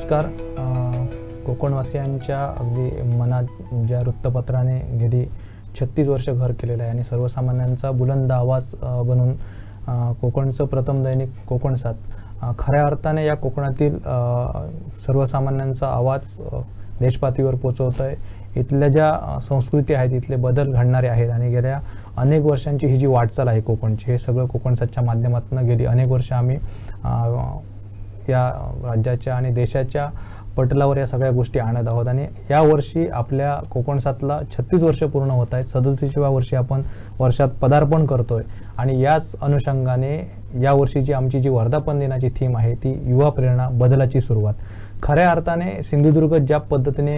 नमस्कार. कोकणवासियांच्या अगदी मनात ज्या वृत्तपत्राने गेली 36 वर्ष घर केलेलं आहे आणि सर्वसामान्यांचा बुलंद आवाज बनून कोकणचं प्रथम दैनिक कोकणसात खऱ्या अर्थाने या कोकणातील सर्वसामान्यांचा आवाज देशपातळीवर पोहोचवत आहे. इथल्या ज्या संस्कृती आहेत, इथले बदल घडणारे आहेत आणि गेल्या अनेक वर्षांची ही जी वाटचाल आहे कोकणची, हे सगळं कोकणसातच्या माध्यमातून गेली अनेक वर्ष आम्ही या राज्याच्या आणि देशाच्या पटलावर या सगळ्या गोष्टी आणत आहोत. आणि या वर्षी आपल्या कोकणसातला 36 वर्ष पूर्ण होत आहेत. 37व्या वर्षी आपण वर्षात पदार्पण करतोय आणि याच अनुषंगाने या वर्षीची आमची जी वर्धापन दिनाची थीम आहे ती युवा प्रेरणा बदलाची सुरुवात. खऱ्या अर्थाने सिंधुदुर्ग ज्या पद्धतीने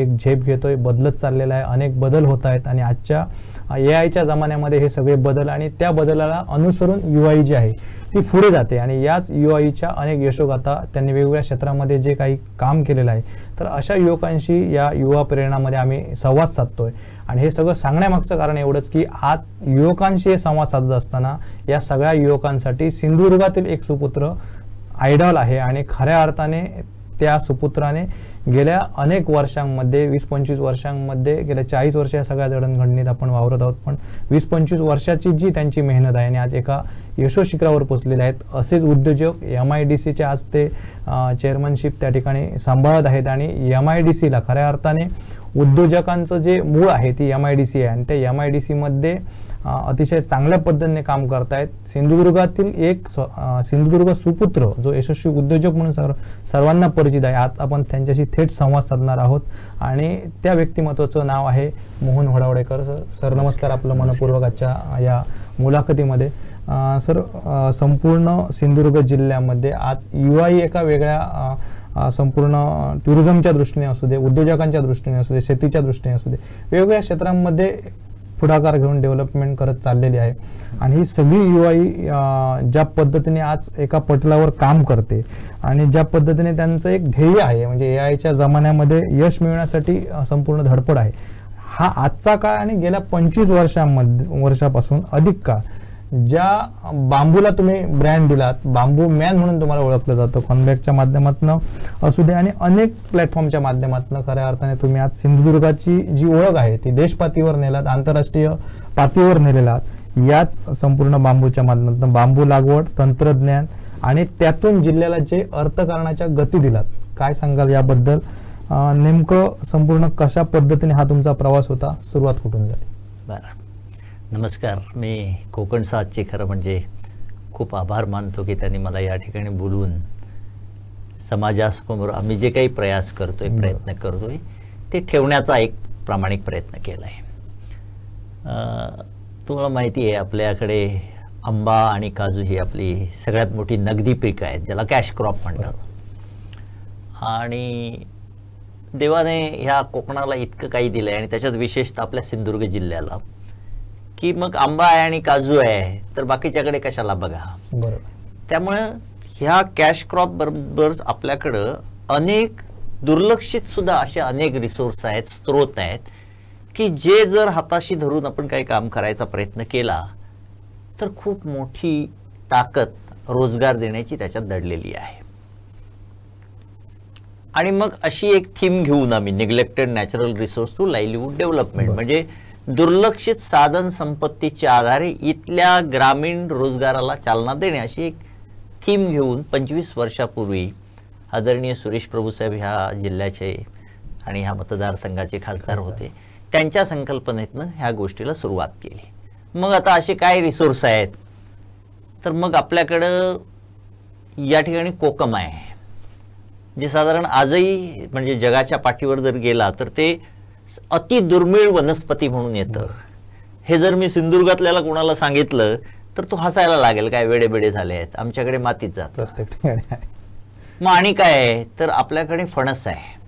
एक झेप घेतोय, बदलत चाललेला आहे, अनेक बदल होत आहेत आणि आजच्या AI जमान्यामध्ये हे सगळे बदल आणि त्या बदलाला अनुसरून युवाई जी आहे ती पुढे जाते आणि याच युवाईच्या अनेक यशोगाथा त्यांनी वेगवेगळ्या क्षेत्रामध्ये जे काही काम केलेलं आहे, तर अशा युवकांशी या युवा प्रेरणामध्ये आम्ही संवाद साधतोय. आणि हे सगळं सांगण्यामागचं कारण एवढंच की आज युवकांशी संवाद साधत असताना या सगळ्या युवकांसाठी सिंधुदुर्गातील एक सुपुत्र आयडॉल आहे आणि खऱ्या अर्थाने त्या सुपुत्राने गेल्या अनेक वर्षांमध्ये 20-25 वर्षांमध्ये गेल्या 40 वर्ष या सगळ्या जडणघडणीत आपण वावरत आहोत, पण 20-25 वर्षाची जी त्यांची मेहनत आहे आणि आज एका यशोशिखरावर पोहोचलेले आहेत. असेच उद्योजक MIDCचे आज ते चेअरमनशिप त्या ठिकाणी सांभाळत आहेत आणि MIDCला खऱ्या अर्थाने उद्योजकांचं जे मूळ आहे ती MIDC आहे आणि त्या MIDC मध्ये अतिशय चांगल्या पद्धतीने काम करतायत. सिंधुदुर्गातील एक सिंधुदुर्ग सुपुत्र जो यशस्वी उद्योजक म्हणून सर्वांना परिचित आहे. आज आपण त्यांच्याशी थेट संवाद साधणार आहोत आणि त्या व्यक्तिमत्वाचं नाव आहे मोहन होडावडेकर. सर नमस्कार, आपलं मनपूर्वक आजच्या या मुलाखतीमध्ये. सर, संपूर्ण सिंधुदुर्ग जिल्ह्यामध्ये आज युवाई एका वेगळ्या संपूर्ण टुरिझमच्या दृष्टीने असू दे, उद्योजकांच्या दृष्टीने असू दे, शेतीच्या दृष्टीने असू दे, वेगवेगळ्या क्षेत्रांमध्ये पुढाकार घेऊन डेव्हलपमेंट करत चाललेली आहे आणि ही सगळी युवाई ज्या पद्धतीने आज एका पटलावर काम करते आणि ज्या पद्धतीने त्यांचं एक ध्येय आहे, म्हणजे AI जमान्यामध्ये यश मिळवण्यासाठी संपूर्ण धडपड आहे. हा आजचा काळ आणि गेल्या 25 वर्षापासून अधिक काळ ज्या बांबूला तुम्ही ब्रँड दिलात, बांबू मॅन म्हणून तुम्हाला ओळखलं जातं, कॉन्बॅकच्या माध्यमातून असू दे आणि अनेक प्लॅटफॉर्मच्या माध्यमातून खऱ्या अर्थाने तुम्ही आज सिंधुदुर्गाची जी ओळख आहे ती देशपातळीवर नेलात, आंतरराष्ट्रीय पातळीवर नेलेला आहात. याच संपूर्ण बांबूच्या माध्यमातून बांबू लागवड, तंत्रज्ञान आणि त्यातून जिल्ह्याला जे अर्थकारणाच्या गती दिलात, काय सांगाल याबद्दल? नेमकं संपूर्ण कशा पद्धतीने हा तुमचा प्रवास होता, सुरुवात कुठून झाली? बरं, नमस्कार. मी कोकणसातचे खरं म्हणजे खूप आभार मानतो की त्यांनी मला या ठिकाणी बोलवून समाजासमोर आम्ही जे काही प्रयास करतोय, प्रयत्न करतोय ते ठेवण्याचा एक प्रामाणिक प्रयत्न केला आहे. तुम्हाला माहिती आहे आपल्याकडे आंबा आणि काजू ही आपली सगळ्यात मोठी नगदी पीक आहेत, ज्याला कॅश क्रॉप म्हणतात. आणि देवाने ह्या कोकणाला इतकं काही दिलं आहे आणि त्याच्यात विशेषतः आपल्या सिंधुदुर्ग जिल्ह्याला की मग आंबा आहे आणि काजू आहे तर बाकीच्याकडे कशाला बघा. बरोबर. त्यामुळं ह्या कॅश क्रॉप बरोबर आपल्याकडं अनेक दुर्लक्षित सुद्धा असे अनेक रिसोर्स आहेत, स्त्रोत आहेत की जे जर हाताशी धरून आपण काही काम करायचा प्रयत्न केला तर खूप मोठी ताकद रोजगार देण्याची त्याच्यात दडलेली आहे. आणि मग अशी एक थीम घेऊन आम्ही neglected natural resource to livelihood development, म्हणजे दुर्लक्षित साधन संपत्तीच्या आधारे इथल्या ग्रामीण रोजगाराला चालना देणे अशी एक थीम घेऊन 25 वर्षापूर्वी आदरणीय सुरेश प्रभूसाहेब ह्या जिल्ह्याचे आणि ह्या मतदारसंघाचे खासदार होते, त्यांच्या संकल्पनेतनं ह्या गोष्टीला सुरुवात केली. मग आता असे काय रिसोर्स आहेत, तर मग आपल्याकडं या ठिकाणी कोकम आहे जे साधारण आजही म्हणजे जगाच्या पाठीवर जर गेला तर ते अति दुर्मिळ वनस्पती म्हणून येतं. हे जर मी सिंधुदुर्गातल्याला कोणाला सांगितलं तर तो हसायला लागेल, काय वेडेबेडे झाले आहेत, आमच्याकडे मातीत जातं. मग आणि काय आहे तर आपल्याकडे फणस आहे.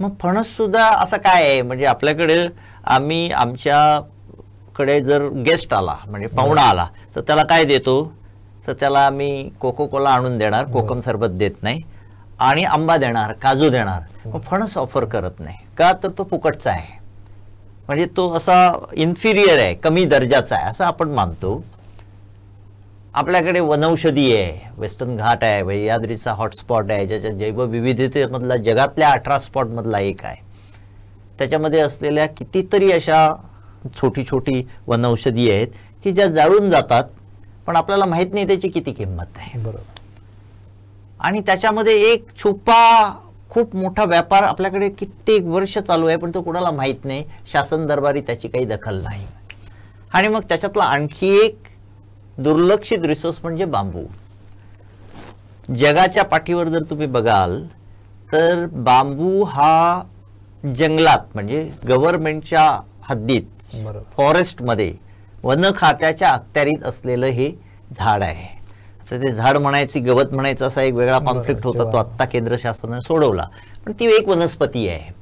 मग फणस सुद्धा असं काय आहे, म्हणजे आपल्याकडे आम्ही आमच्याकडे जर गेस्ट आला म्हणजे पाहुणा आला तर त्याला काय देतो, तर त्याला आम्ही कोको कोला आणून देणार, कोकम सरबत देत नाही, आणि आंबा देणार, काजू देणार. मग फणस ऑफर करत नाही का, तर तो फुकटचा आहे, म्हणजे तो असा इन्फिरियर आहे, कमी दर्जाचा आहे असं आपण मानतो. आपल्याकडे वनौषधी आहे, वेस्टर्न घाट आहे, सह्याद्रीचा हॉटस्पॉट आहे, ज्याच्या जैवविविधतेमधला जगातल्या 18 स्पॉटमधला एक आहे. त्याच्यामध्ये असलेल्या कितीतरी अशा छोटी छोटी वनौषधी आहेत की ज्या जाळून जातात, पण आपल्याला माहीत नाही त्याची किती किंमत आहे. बरोबर. आणि त्याच्यामध्ये एक छुपा खूप मोठा व्यापार आपल्याकडे कित्येक वर्ष चालू आहे, पण तो कोणाला माहीत नाही. शासन दरबारी त्याची काही दखल नाही. आणि मग त्याच्यातला आणखी एक दुर्लक्षित रिसोर्स म्हणजे बांबू. जगाच्या पाठीवर जर तुम्ही बघाल तर बांबू हा जंगलात म्हणजे गव्हर्नमेंटच्या हद्दीत, बरोबर, फॉरेस्टमध्ये वन खात्याच्या अखत्यारीत असलेलं हे झाड आहे. तर ते झाड म्हणायची गवत म्हणायचं असा एक वेगळा कॉन्फ्लिक्ट होता, तो आत्ता केंद्र शासनाने सोडवला. पण ती एक वनस्पती आहे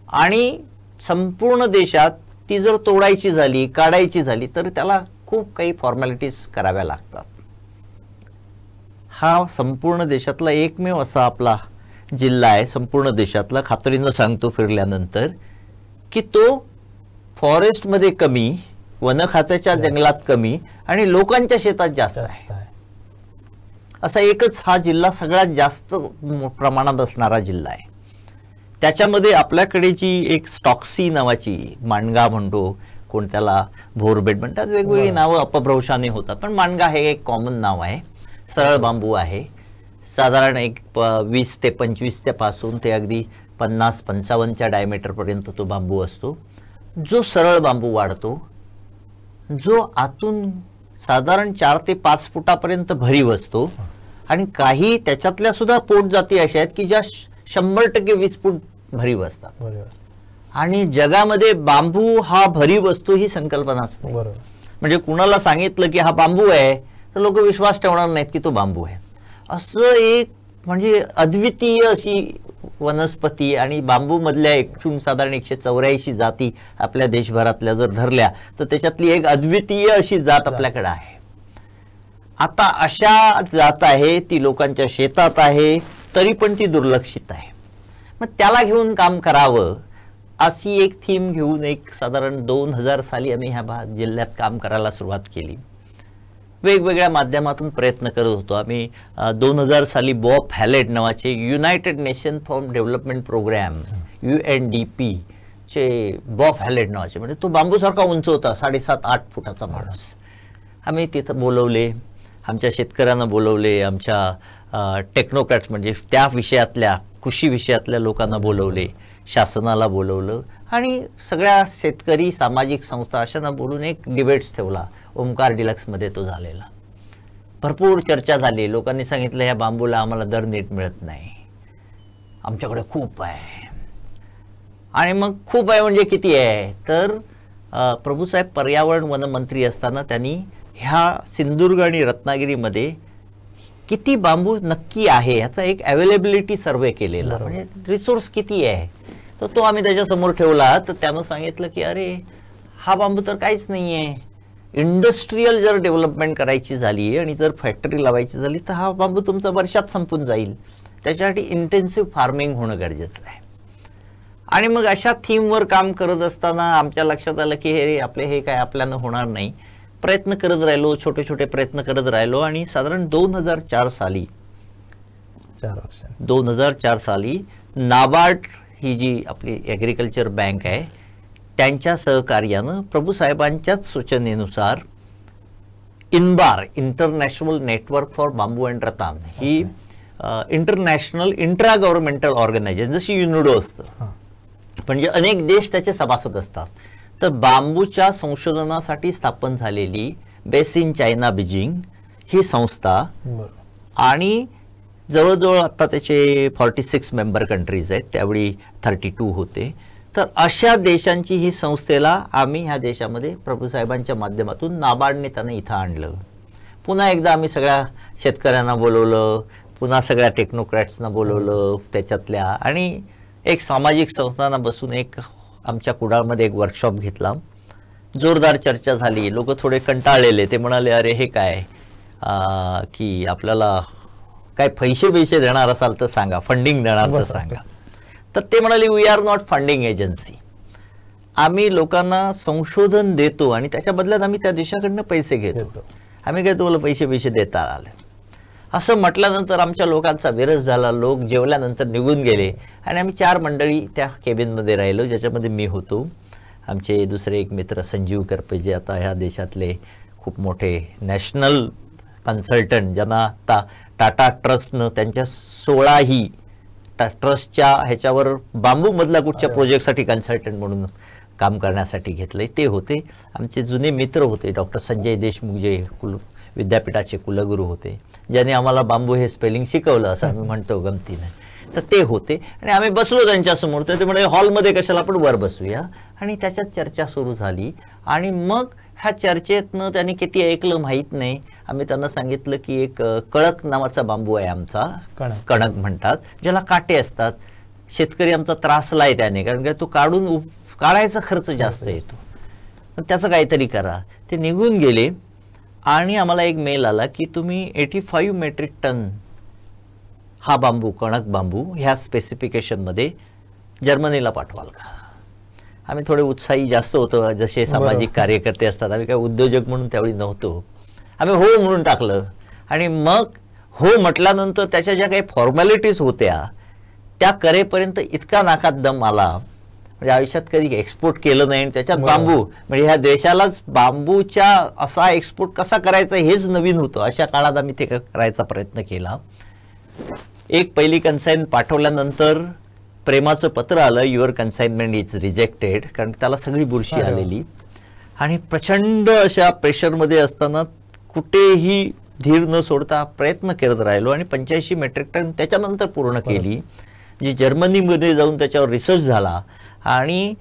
आणि संपूर्ण देशात ती जर तोडायची झाली, काढायची झाली तर त्याला खूप काही फॉर्मॅलिटीज कराव्या लागतात. हा संपूर्ण देशातला एकमेव असा आपला जिल्हा आहे, संपूर्ण देशातला, खात्रीनं सांगतो फिरल्यानंतर, की तो फॉरेस्टमध्ये कमी, वन खात्याच्या जंगलात कमी आणि लोकांच्या शेतात जास्त आहे. असा एकच हा जिल्हा सगळ्यात जास्त प्रमाणात असणारा जिल्हा आहे. त्याच्यामध्ये आपल्याकडे जी एक स्टॉक्सी नावाची, मांडगा म्हणतो, कोण त्याला भोरबेट म्हणतात, वेगवेगळी नावं अपभ्रंशाने होतात, पण मांडगा हे एक कॉमन नाव आहे. सरळ बांबू आहे. साधारण एक 20 ते 25 पासून ते अगदी 50-55 डायमीटरपर्यंत तो बांबू असतो. जो सरळ बांबू वाढतो, जो आतून साधारण 4 ते 5 फुटापर्यंत भरीव असतो आणि काही त्याच्यातल्या सुद्धा पोट जाती अशा आहेत की ज्या 100% 20 फूट भरीव असतात. आणि जगामध्ये बांबू हा भरीव असतो ही संकल्पनाच नाही. म्हणजे कुणाला सांगितलं की हा बांबू आहे तर लोक विश्वास ठेवणार नाहीत की तो बांबू आहे. असं एक म्हणजे अद्वितीय अशी वनस्पती. आणि बांबू मधल्या एकूण साधारण 184 जाती आपल्या देशभरातल्या जर धरल्या तर त्याच्यातली एक अद्वितीय अशी जात आपल्याकडे आहे. आता अशा जात आहे, ती लोकांच्या शेतात आहे, तरी पण ती दुर्लक्षित आहे. मग त्याला घेऊन काम करावं अशी एक थीम घेऊन एक साधारण 2000 साली आम्ही ह्या जिल्ह्यात काम करायला सुरुवात केली. वेगवेगळ्या माध्यमातून प्रयत्न करत होतो आम्ही. 2000 साली बॉब हॅलेट नावाचे United Nation for development programme UNDP चे बॉब हॅलेट नावाचे, म्हणजे तो बांबूसारखा उंच होता, 7.5-8 फुटाचा माणूस. आम्ही तिथं बोलवले, आमच्या शेतकऱ्यांना बोलवले, आमच्या टेक्नोक्रॅट्स म्हणजे त्या विषयातल्या, कृषी विषयातल्या लोकांना बोलवले, शासनाला बोलवलं आणि सगळ्या शेतकरी सामाजिक संस्था अशांना बोलून एक डिबेट्स ठेवला. ओमकार डिलक्समध्ये तो झालेला. भरपूर चर्चा झाली. लोकांनी सांगितलं ह्या बांबूला आम्हाला दर नीट मिळत नाही, आमच्याकडे खूप आहे. आणि मग खूप आहे म्हणजे किती आहे तर प्रभूसाहेब पर्यावरण वनमंत्री असताना त्यांनी ह्या सिंधुदुर्ग आणि रत्नागिरीमध्ये किती बांबू नक्की आहे ह्याचा एक अवेलेबिलिटी सर्वे केलेला, म्हणजे रिसोर्स किती आहे तर तो आम्ही त्याच्यासमोर ठेवला. तर त्यानं सांगितलं की अरे हा बांबू तर काहीच नाही आहे. इंडस्ट्रीयल जर डेव्हलपमेंट करायची झाली आणि जर फॅक्टरी लावायची झाली तर हा बांबू तुमचा वर्षात संपून जाईल. त्याच्यासाठी इंटेन्सिव्ह फार्मिंग होणं गरजेचं आहे. आणि मग अशा थीमवर काम करत असताना आमच्या लक्षात आलं की हे आपले हे काय आपल्यानं होणार नाही. प्रयत्न करत राहिलो, छोटे छोटे प्रयत्न करत राहिलो आणि साधारण 2004 साली नाबार्ड ही जी आपली ॲग्रिकल्चर बँक आहे त्यांच्या सहकार्यानं प्रभूसाहेबांच्याच सूचनेनुसार INBAR, international network for bamboo and rattan, ही इंटरनॅशनल इंट्रा गव्हर्नमेंटल ऑर्गनायझेशन, जशी युनिडो असतं, म्हणजे अनेक देश त्याचे सभासद असतात. तर बांबूच्या संशोधनासाठी स्थापन झालेली बेस इन चायना बीजिंग ही संस्था आणि जवळजवळ आता त्याचे 46 मेंबर कंट्रीज आहेत, त्यावेळी 32 होते. तर अशा देशांची ही संस्थेला आम्ही ह्या देशामध्ये प्रभूसाहेबांच्या माध्यमातून नाबार्डने त्यांना इथं आणलं. पुन्हा एकदा आम्ही सगळ्या शेतकऱ्यांना बोलवलं, पुन्हा सगळ्या टेक्नोक्रॅट्सना बोलवलं त्याच्यातल्या, आणि एक सामाजिक संस्थांना बसून एक आमच्या कुडाळमध्ये एक वर्कशॉप घेतला. जोरदार चर्चा झाली. लोक थोडे कंटाळलेले. ते म्हणाले अरे हे काय की आपल्याला काय पैसे देणार असाल तर सांगा, फंडिंग देणार तर सांगा. तर ते म्हणाले we are not funding agency, आम्ही लोकांना संशोधन देतो आणि त्याच्या बदल्यात आम्ही त्या देशाकडनं पैसे घेतो. आम्ही काय तुम्हाला पैसे देता आले. असं म्हटल्यानंतर आमच्या लोकांचा विरस झाला. लोक जेवल्यानंतर निघून गेले आणि आम्ही 4 मंडळी त्या केबिनमध्ये राहिलो, ज्याच्यामध्ये मी होतो, आमचे दुसरे एक मित्र संजीव करपे, जे आता ह्या देशातले खूप मोठे नॅशनल कन्सल्टंट, ज्यांना आता टाटा ट्रस्टनं त्यांच्या 16ही ट्रस्टच्या ह्याच्यावर बांबूमधला कुठच्या प्रोजेक्टसाठी कन्सल्टंट म्हणून काम करण्यासाठी घेतलंय, ते होते. आमचे जुने मित्र होते डॉक्टर संजय देशमुख, जे विद्यापीठाचे कुलगुरू होते, ज्याने आम्हाला बांबू हे स्पेलिंग शिकवलं असं आम्ही म्हणतो गमतीने. तर ते होते आणि आम्ही बसलो त्यांच्यासमोर. तर ते म्हणे हॉलमध्ये कशाला, आपण वर बसूया. आणि त्याच्यात चर्चा सुरू झाली. आणि मग ह्या चर्चेतनं त्यांनी किती ऐकलं माहीत नाही, आम्ही त्यांना सांगितलं की एक कळक नावाचा बांबू आहे आमचा, कणक म्हणतात, ज्याला काटे असतात. शेतकरी आमचा त्रासलाय त्याने, कारण का तो काढायचा खर्च जास्त येतो, पण त्याचं काहीतरी करा. ते निघून गेले आणि आम्हाला एक मेल आला की तुम्ही 85 मेट्रिक टन हा बांबू, कणक बांबू, ह्या स्पेसिफिकेशनमध्ये जर्मनीला पाठवाल का. आम्ही थोडे उत्साही जास्त होतो, जसे सामाजिक कार्यकर्ते असतात. आम्ही काय उद्योजक म्हणून त्यावेळी नव्हतो. आम्ही हो म्हणून टाकलं. आणि मग हो म्हटल्यानंतर त्याच्या ज्या काही फॉर्मॅलिटीज होत्या त्या करेपर्यंत इतका नाकात दम आला, म्हणजे आयुष्यात कधी एक्सपोर्ट केलं नाही. आणि त्याच्यात बांबू, म्हणजे ह्या देशालाच बांबूच्या असा एक्सपोर्ट कसा करायचा हेच नवीन होतं. अशा काळात आम्ही ते करायचा प्रयत्न केला. एक पहिली कन्साईन पाठवल्यानंतर प्रेमाचं पत्र आलं, युअर कन्साइनमेंट इज रिजेक्टेड, कारण त्याला सगळी बुरशी आलेली. आणि प्रचंड अशा प्रेशरमध्ये असताना कुठेही धीर न सोडता प्रयत्न करत राहिलो आणि 85 मेट्रिक टन त्याच्यानंतर पूर्ण केली, जी जर्मनीमध्ये जाऊन त्याच्यावर रिसर्च झाला. आणि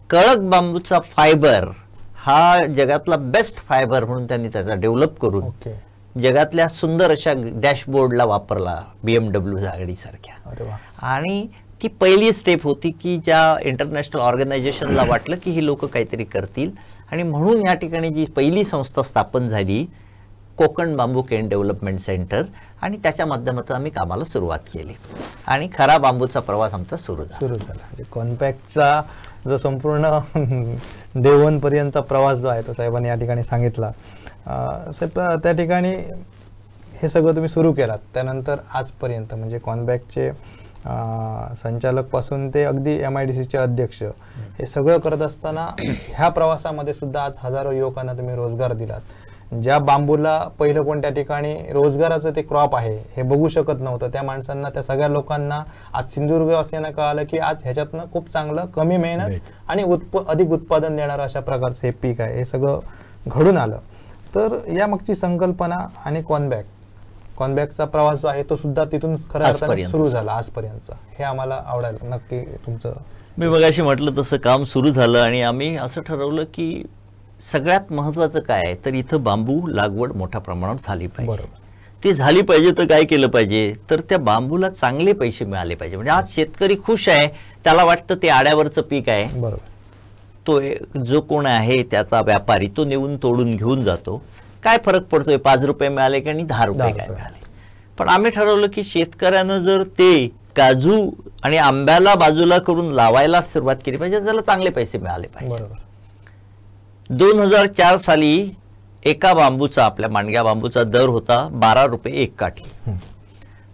कळक बांबूचा फायबर हा जगातला बेस्ट फायबर म्हणून त्यांनी त्याचा डेव्हलप करून जगातल्या सुंदर अशा डॅशबोर्डला वापरला, BMW गाडीसारख्या. आणि ती पहिली स्टेप होती की ज्या इंटरनॅशनल ऑर्गनायझेशनला वाटलं की ही लोक काहीतरी करतील. आणि म्हणून या ठिकाणी जी पहिली संस्था स्थापन झाली, कोकण बांबू केन डेव्हलपमेंट सेंटर, आणि त्याच्या माध्यमातून आम्ही कामाला सुरुवात केली आणि खरा बांबूचा प्रवास आमचा सुरू झाला. कॉन्पॅक्टचा जो संपूर्ण डे 1 पर्यंतचा प्रवास जो आहे तो साहेबांनी या ठिकाणी सांगितला. साहेब, त्या ठिकाणी हे सगळं तुम्ही सुरू केलात, त्यानंतर आजपर्यंत म्हणजे कॉन्पॅक्टचे संचालक पासून ते अगदी MIDCचे अध्यक्ष, हे सगळं करत असताना ह्या प्रवासामध्ये सुद्धा आज हजारो युवकांना तुम्ही रोजगार दिलात. ज्या बांबूला पहिलं कोणत्या ठिकाणी रोजगाराचं ते क्रॉप आहे हे बघू शकत नव्हतं, त्या माणसांना, त्या सगळ्या लोकांना आज सिंधुदुर्गवासियांना कळालं की आज ह्याच्यातनं खूप चांगलं, कमी मेहनत आणि अधिक उत्पादन देणारं अशा प्रकारचं हे पीक आहे, हे सगळं घडून आलं. तर या मागची संकल्पना आणि कॉन्बॅकचा प्रवास जो आहे तो सुद्धा तिथून खऱ्या अर्थाने सुरू झाला आजपर्यंतचा, हे आम्हाला आवडायला नक्की तुमचं. मी मगाशी म्हटलं तसं काम सुरू झालं आणि आम्ही असं ठरवलं की सगळ्यात महत्त्वाचं काय आहे तर इथं बांबू लागवड मोठ्या प्रमाणात झाली पाहिजे. ती झाली पाहिजे तर काय केलं पाहिजे तर त्या बांबूला चांगले पैसे मिळाले पाहिजे. म्हणजे आज शेतकरी खुश आहे, त्याला वाटतं ते आड्यावरचं पीक आहे, तो जो कोण आहे त्याचा व्यापारी तो नेऊन तोडून घेऊन जातो, काय फरक पडतोय 5 रुपये मिळाले की आणि 10 रुपये काय मिळाले. पण आम्ही ठरवलं की शेतकऱ्यानं जर ते काजू आणि आंब्याला बाजूला करून लावायला सुरुवात केली पाहिजे, त्याला चांगले पैसे मिळाले पाहिजे. 2004 साली एका बांबूचा, आपल्या मांडग्या बांबूचा दर होता 12 रुपये एक काठी.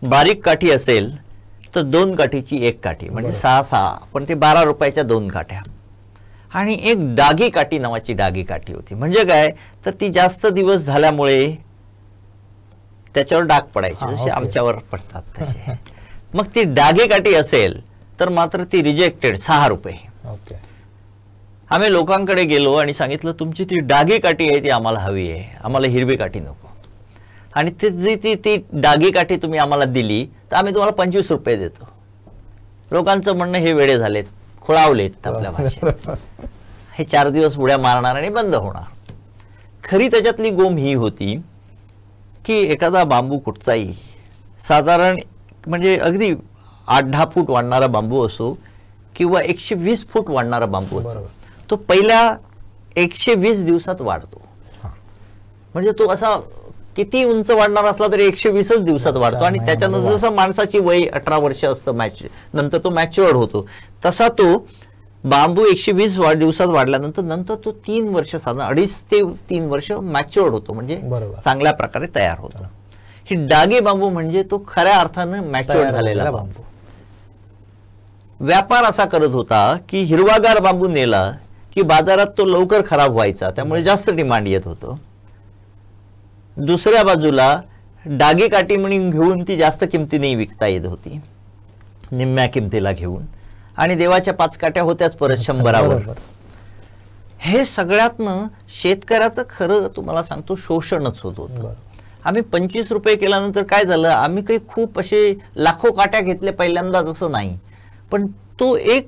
बारीक काठी असेल तर 2 काठीची एक काठी म्हणजे 6 पण ते 12 रुपयाच्या 2 काठ्या. आणि एक डागी काठी नावाची डागी काठी होती. म्हणजे काय तर ती जास्त दिवस झाल्यामुळे त्याच्यावर डाग पडायचे, जसे आमच्यावर पडतात तसे. मग ती डागी काठी असेल तर मात्र ती रिजेक्टेड 6 रुपये. आम्ही लोकांकडे गेलो आणि सांगितलं तुमची ती डागी काठी आहे ती आम्हाला हवी आहे, आम्हाला हिरवी काठी नको. आणि ती डागी काठी तुम्ही आम्हाला दिली तर आम्ही तुम्हाला 25 रुपये देतो. लोकांचं म्हणणं हे वेडे झालेत, खुळावलेत आपल्या भाषेत, हे 4 दिवस उड्या मारणार आणि बंद होणार. खरी त्याच्यातली गोम ही होती की एखादा बांबू कुठचाही साधारण म्हणजे अगदी 8-10 फूट वाढणारा बांबू असो किंवा 120 फूट वाढणारा बांबू असो, तो पहिल्या 120 दिवसात वाढतो. म्हणजे तो असा किती उंच वाढणार असला तरी 120च दिवसात वाढतो. आणि त्याच्यानंतर जसं माणसाची वय 18 वर्ष असतं नंतर तो मॅच्युअर्ड होतो, तसा तो बांबू 120 दिवसात वाढल्यानंतर नंतर तो 3 वर्ष साधारण 2.5 ते 3 वर्ष मॅच्युअर्ड होतो, म्हणजे बरोबर. चांगल्या प्रकारे तयार होतो. ही डागे बांबू म्हणजे तो खऱ्या अर्थानं मॅच्युअर्ड झालेला बांबू. व्यापार असा करत होता की हिरवागार बांबू नेला की बाजारात तो लवकर खराब व्हायचा, त्यामुळे जास्त डिमांड येत होतं. दुसऱ्या बाजूला डागे काठी म्हणून घेऊन ती जास्त किमतीने विकता येत होती, निम्म्या किमतीला घेऊन, आणि देवाच्या 5 काट्या होत्याच परत 100वर. हे सगळ्यातनं शेतकऱ्याचं खरं तुम्हाला सांगतो शोषणच होत होतं. आम्ही 25 रुपये केल्यानंतर काय झालं, आम्ही काही खूप असे लाखो काट्या घेतले पहिल्यांदा तसं नाही, पण तो एक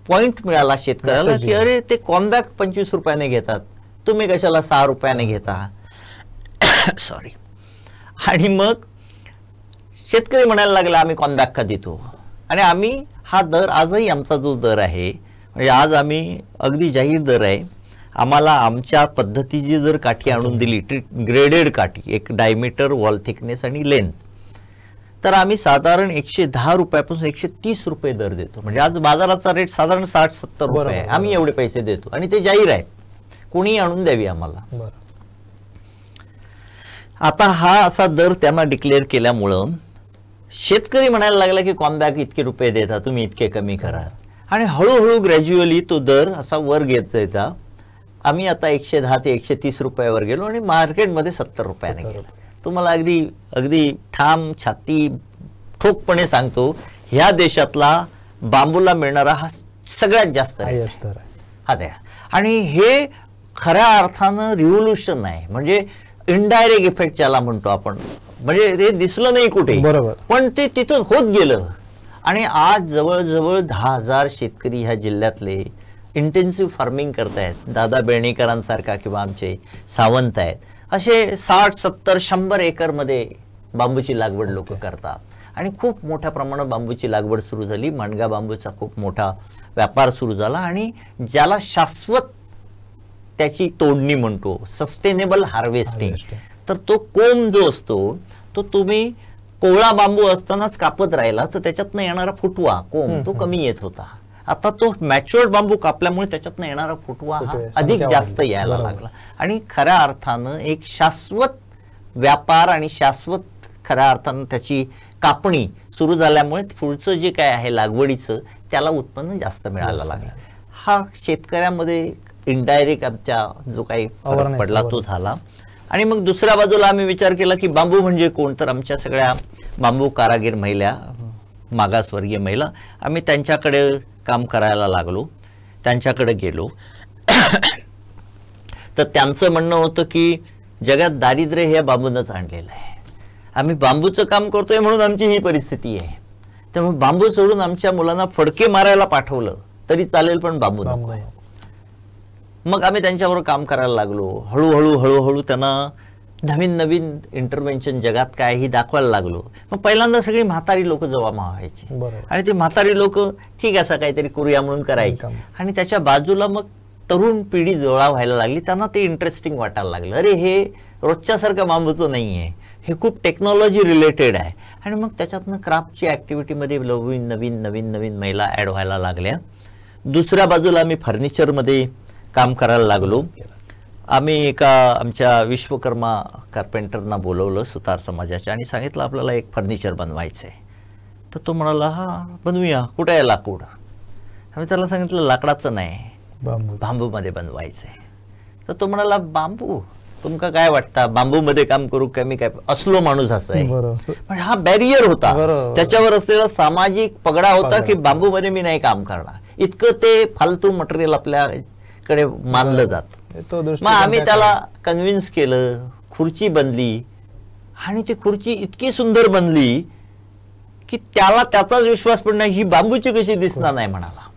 पॉइंट मिळाला शेतकऱ्याला की अरे ते कॉम्बॅक 25 रुपयाने घेतात, तुम्ही कशाला 6 रुपयाने घेता. सॉरी. आणि मग शेतकरी म्हणायला लागला आम्ही कॉम्बॅक का देतो. आणि आम्ही हा दर आजही आमचा जो दर आहे, म्हणजे आज आम्ही अगदी जाहीर दर आहे, आम्हाला आमच्या पद्धतीची जर काठी आणून दिली, ग्रेडेड काठी, एक डायमीटर, वॉल थिकनेस आणि लेंथ, तर आम्ही साधारण 110 रुपयापासून 130 रुपये दर देतो. म्हणजे आज बाजाराचा रेट साधारण 60-70 रुपये आहे, आम्ही एवढे पैसे देतो आणि ते जाहीर आहे, कोणीही आणून द्यावी आम्हाला. आता हा असा दर त्यांना डिक्लेअर केल्यामुळं शेतकरी म्हणायला लागला की कॉम्बॅक इतके रुपये देता, तुम्ही इतके कमी करा. आणि हळूहळू ग्रॅज्युअली तो दर असा वर घेत येता आम्ही आता 110 ते 130 रुपयावर गेलो आणि मार्केटमध्ये 70 रुपयाने गेलो. तुम्हाला अगदी अगदी ठाम छाती ठोकपणे सांगतो, ह्या देशातला बांबूला मिळणारा हा सगळ्यात जास्त आहे. हा त्या. आणि हे खऱ्या अर्थानं रिव्होल्युशन आहे, म्हणजे इनडायरेक्ट इफेक्ट ज्याला म्हणतो आपण, म्हणजे ते दिसलं नाही कुठे, पण ते तिथं होत गेलं. आणि आज जवळजवळ 10,000 शेतकरी ह्या जिल्ह्यातले इंटेन्सिव्ह फार्मिंग करतायत. दादा बेर्णेकरांसारखा किंवा आमचे सावंत आहेत, असे 60, 70, 100 एकरमध्ये बांबूची लागवड लोक करतात. आणि खूप मोठ्या प्रमाणात बांबूची लागवड सुरू झाली. मांडगा बांबूचा खूप मोठा व्यापार सुरू झाला. आणि ज्याला शाश्वत त्याची तोडणी म्हणतो, सस्टेनेबल हार्वेस्टिंग, तर तो कोंब जो असतो तो तुम्ही कोवळा बांबू असतानाच कापत राहिला तर त्याच्यातनं येणारा फुटवा कोंब तो कमी येत होता. आता तो मॅच्युअर्ड बांबू कापल्यामुळे त्याच्यातनं येणारा फुटवा हा अधिक जास्त यायला लागला. आणि खऱ्या अर्थानं एक शाश्वत व्यापार आणि शाश्वत खऱ्या अर्थानं त्याची कापणी सुरू झाल्यामुळे पुढचं जे काय आहे लागवडीचं त्याला उत्पन्न जास्त मिळायला लागलं. हा शेतकऱ्यामध्ये इनडायरेक्ट आमच्या जो काही फरक पडला तो झाला. आणि मग दुसऱ्या बाजूला आम्ही विचार केला की बांबू म्हणजे कोण, तर आमच्या सगळ्या बांबू कारागीर महिला, मागासवर्गीय महिला, आम्ही त्यांच्याकडे काम करायला लागलो, त्यांच्याकडे गेलो. तर त्यांचं म्हणणं होतं की जगात दारिद्र्य हे बांबूनच आणलेलं आहे, आम्ही बांबूचं काम करतोय म्हणून आमची ही परिस्थिती आहे, त्यामुळे बांबू सोडून आमच्या मुलांना फडके मारायला पाठवलं तरी चालेल पण बांबू नको. मग आम्ही त्यांच्यावर काम करायला लागलो. हळूहळू त्यांना नवीन नवीन इंटरव्हेन्शन जगात काय ही दाखवायला लागलो. मग पहिल्यांदा सगळी म्हातारी लोक जमा व्हायची आणि ते म्हातारी लोक ठीक असं काहीतरी करूया म्हणून करायचे. आणि त्याच्या बाजूला मग तरुण पिढी जोळा व्हायला लागली. त्यांना ते इंटरेस्टिंग वाटायला लागलं, अरे हे रोजच्यासारखं बांबूचं नाही आहे, हे खूप टेक्नॉलॉजी रिलेटेड आहे. आणि मग त्याच्यातनं क्राफ्टची ॲक्टिव्हिटीमध्ये नवीन नवीन नवीन नवीन महिला ॲड व्हायला लागल्या. दुसऱ्या बाजूला आम्ही फर्निचरमध्ये काम करायला लागलो. आम्ही एका आमच्या विश्वकर्मा कार्पेंटरना बोलवलं सुतार समाजाच्या आणि सांगितलं आपल्याला एक फर्निचर बनवायचं आहे. तर तो म्हणाला हा बनवूया, कुठे आहे लाकूड. आम्ही त्याला सांगितलं लाकडाचं नाही, बांबूमध्ये बनवायचं आहे. तर तो म्हणाला बांबू, तुमका काय वाटतं बांबूमध्ये काम करू का, मी काय असलो माणूस असं आहे. पण हा बॅरियर होता, त्याच्यावर असलेला सामाजिक पगडा होता की बांबूमध्ये मी नाही काम करणार. इतकं ते फालतू मटेरियल आपल्याकडे मानलं जात. मग आम्ही त्याला कन्व्हिन्स केलं, खुर्ची बनली आणि ती खुर्ची इतकी सुंदर बनली की त्याला त्याचाच विश्वास पडणार ही बांबूची कशी दिसणार नाही म्हणाला.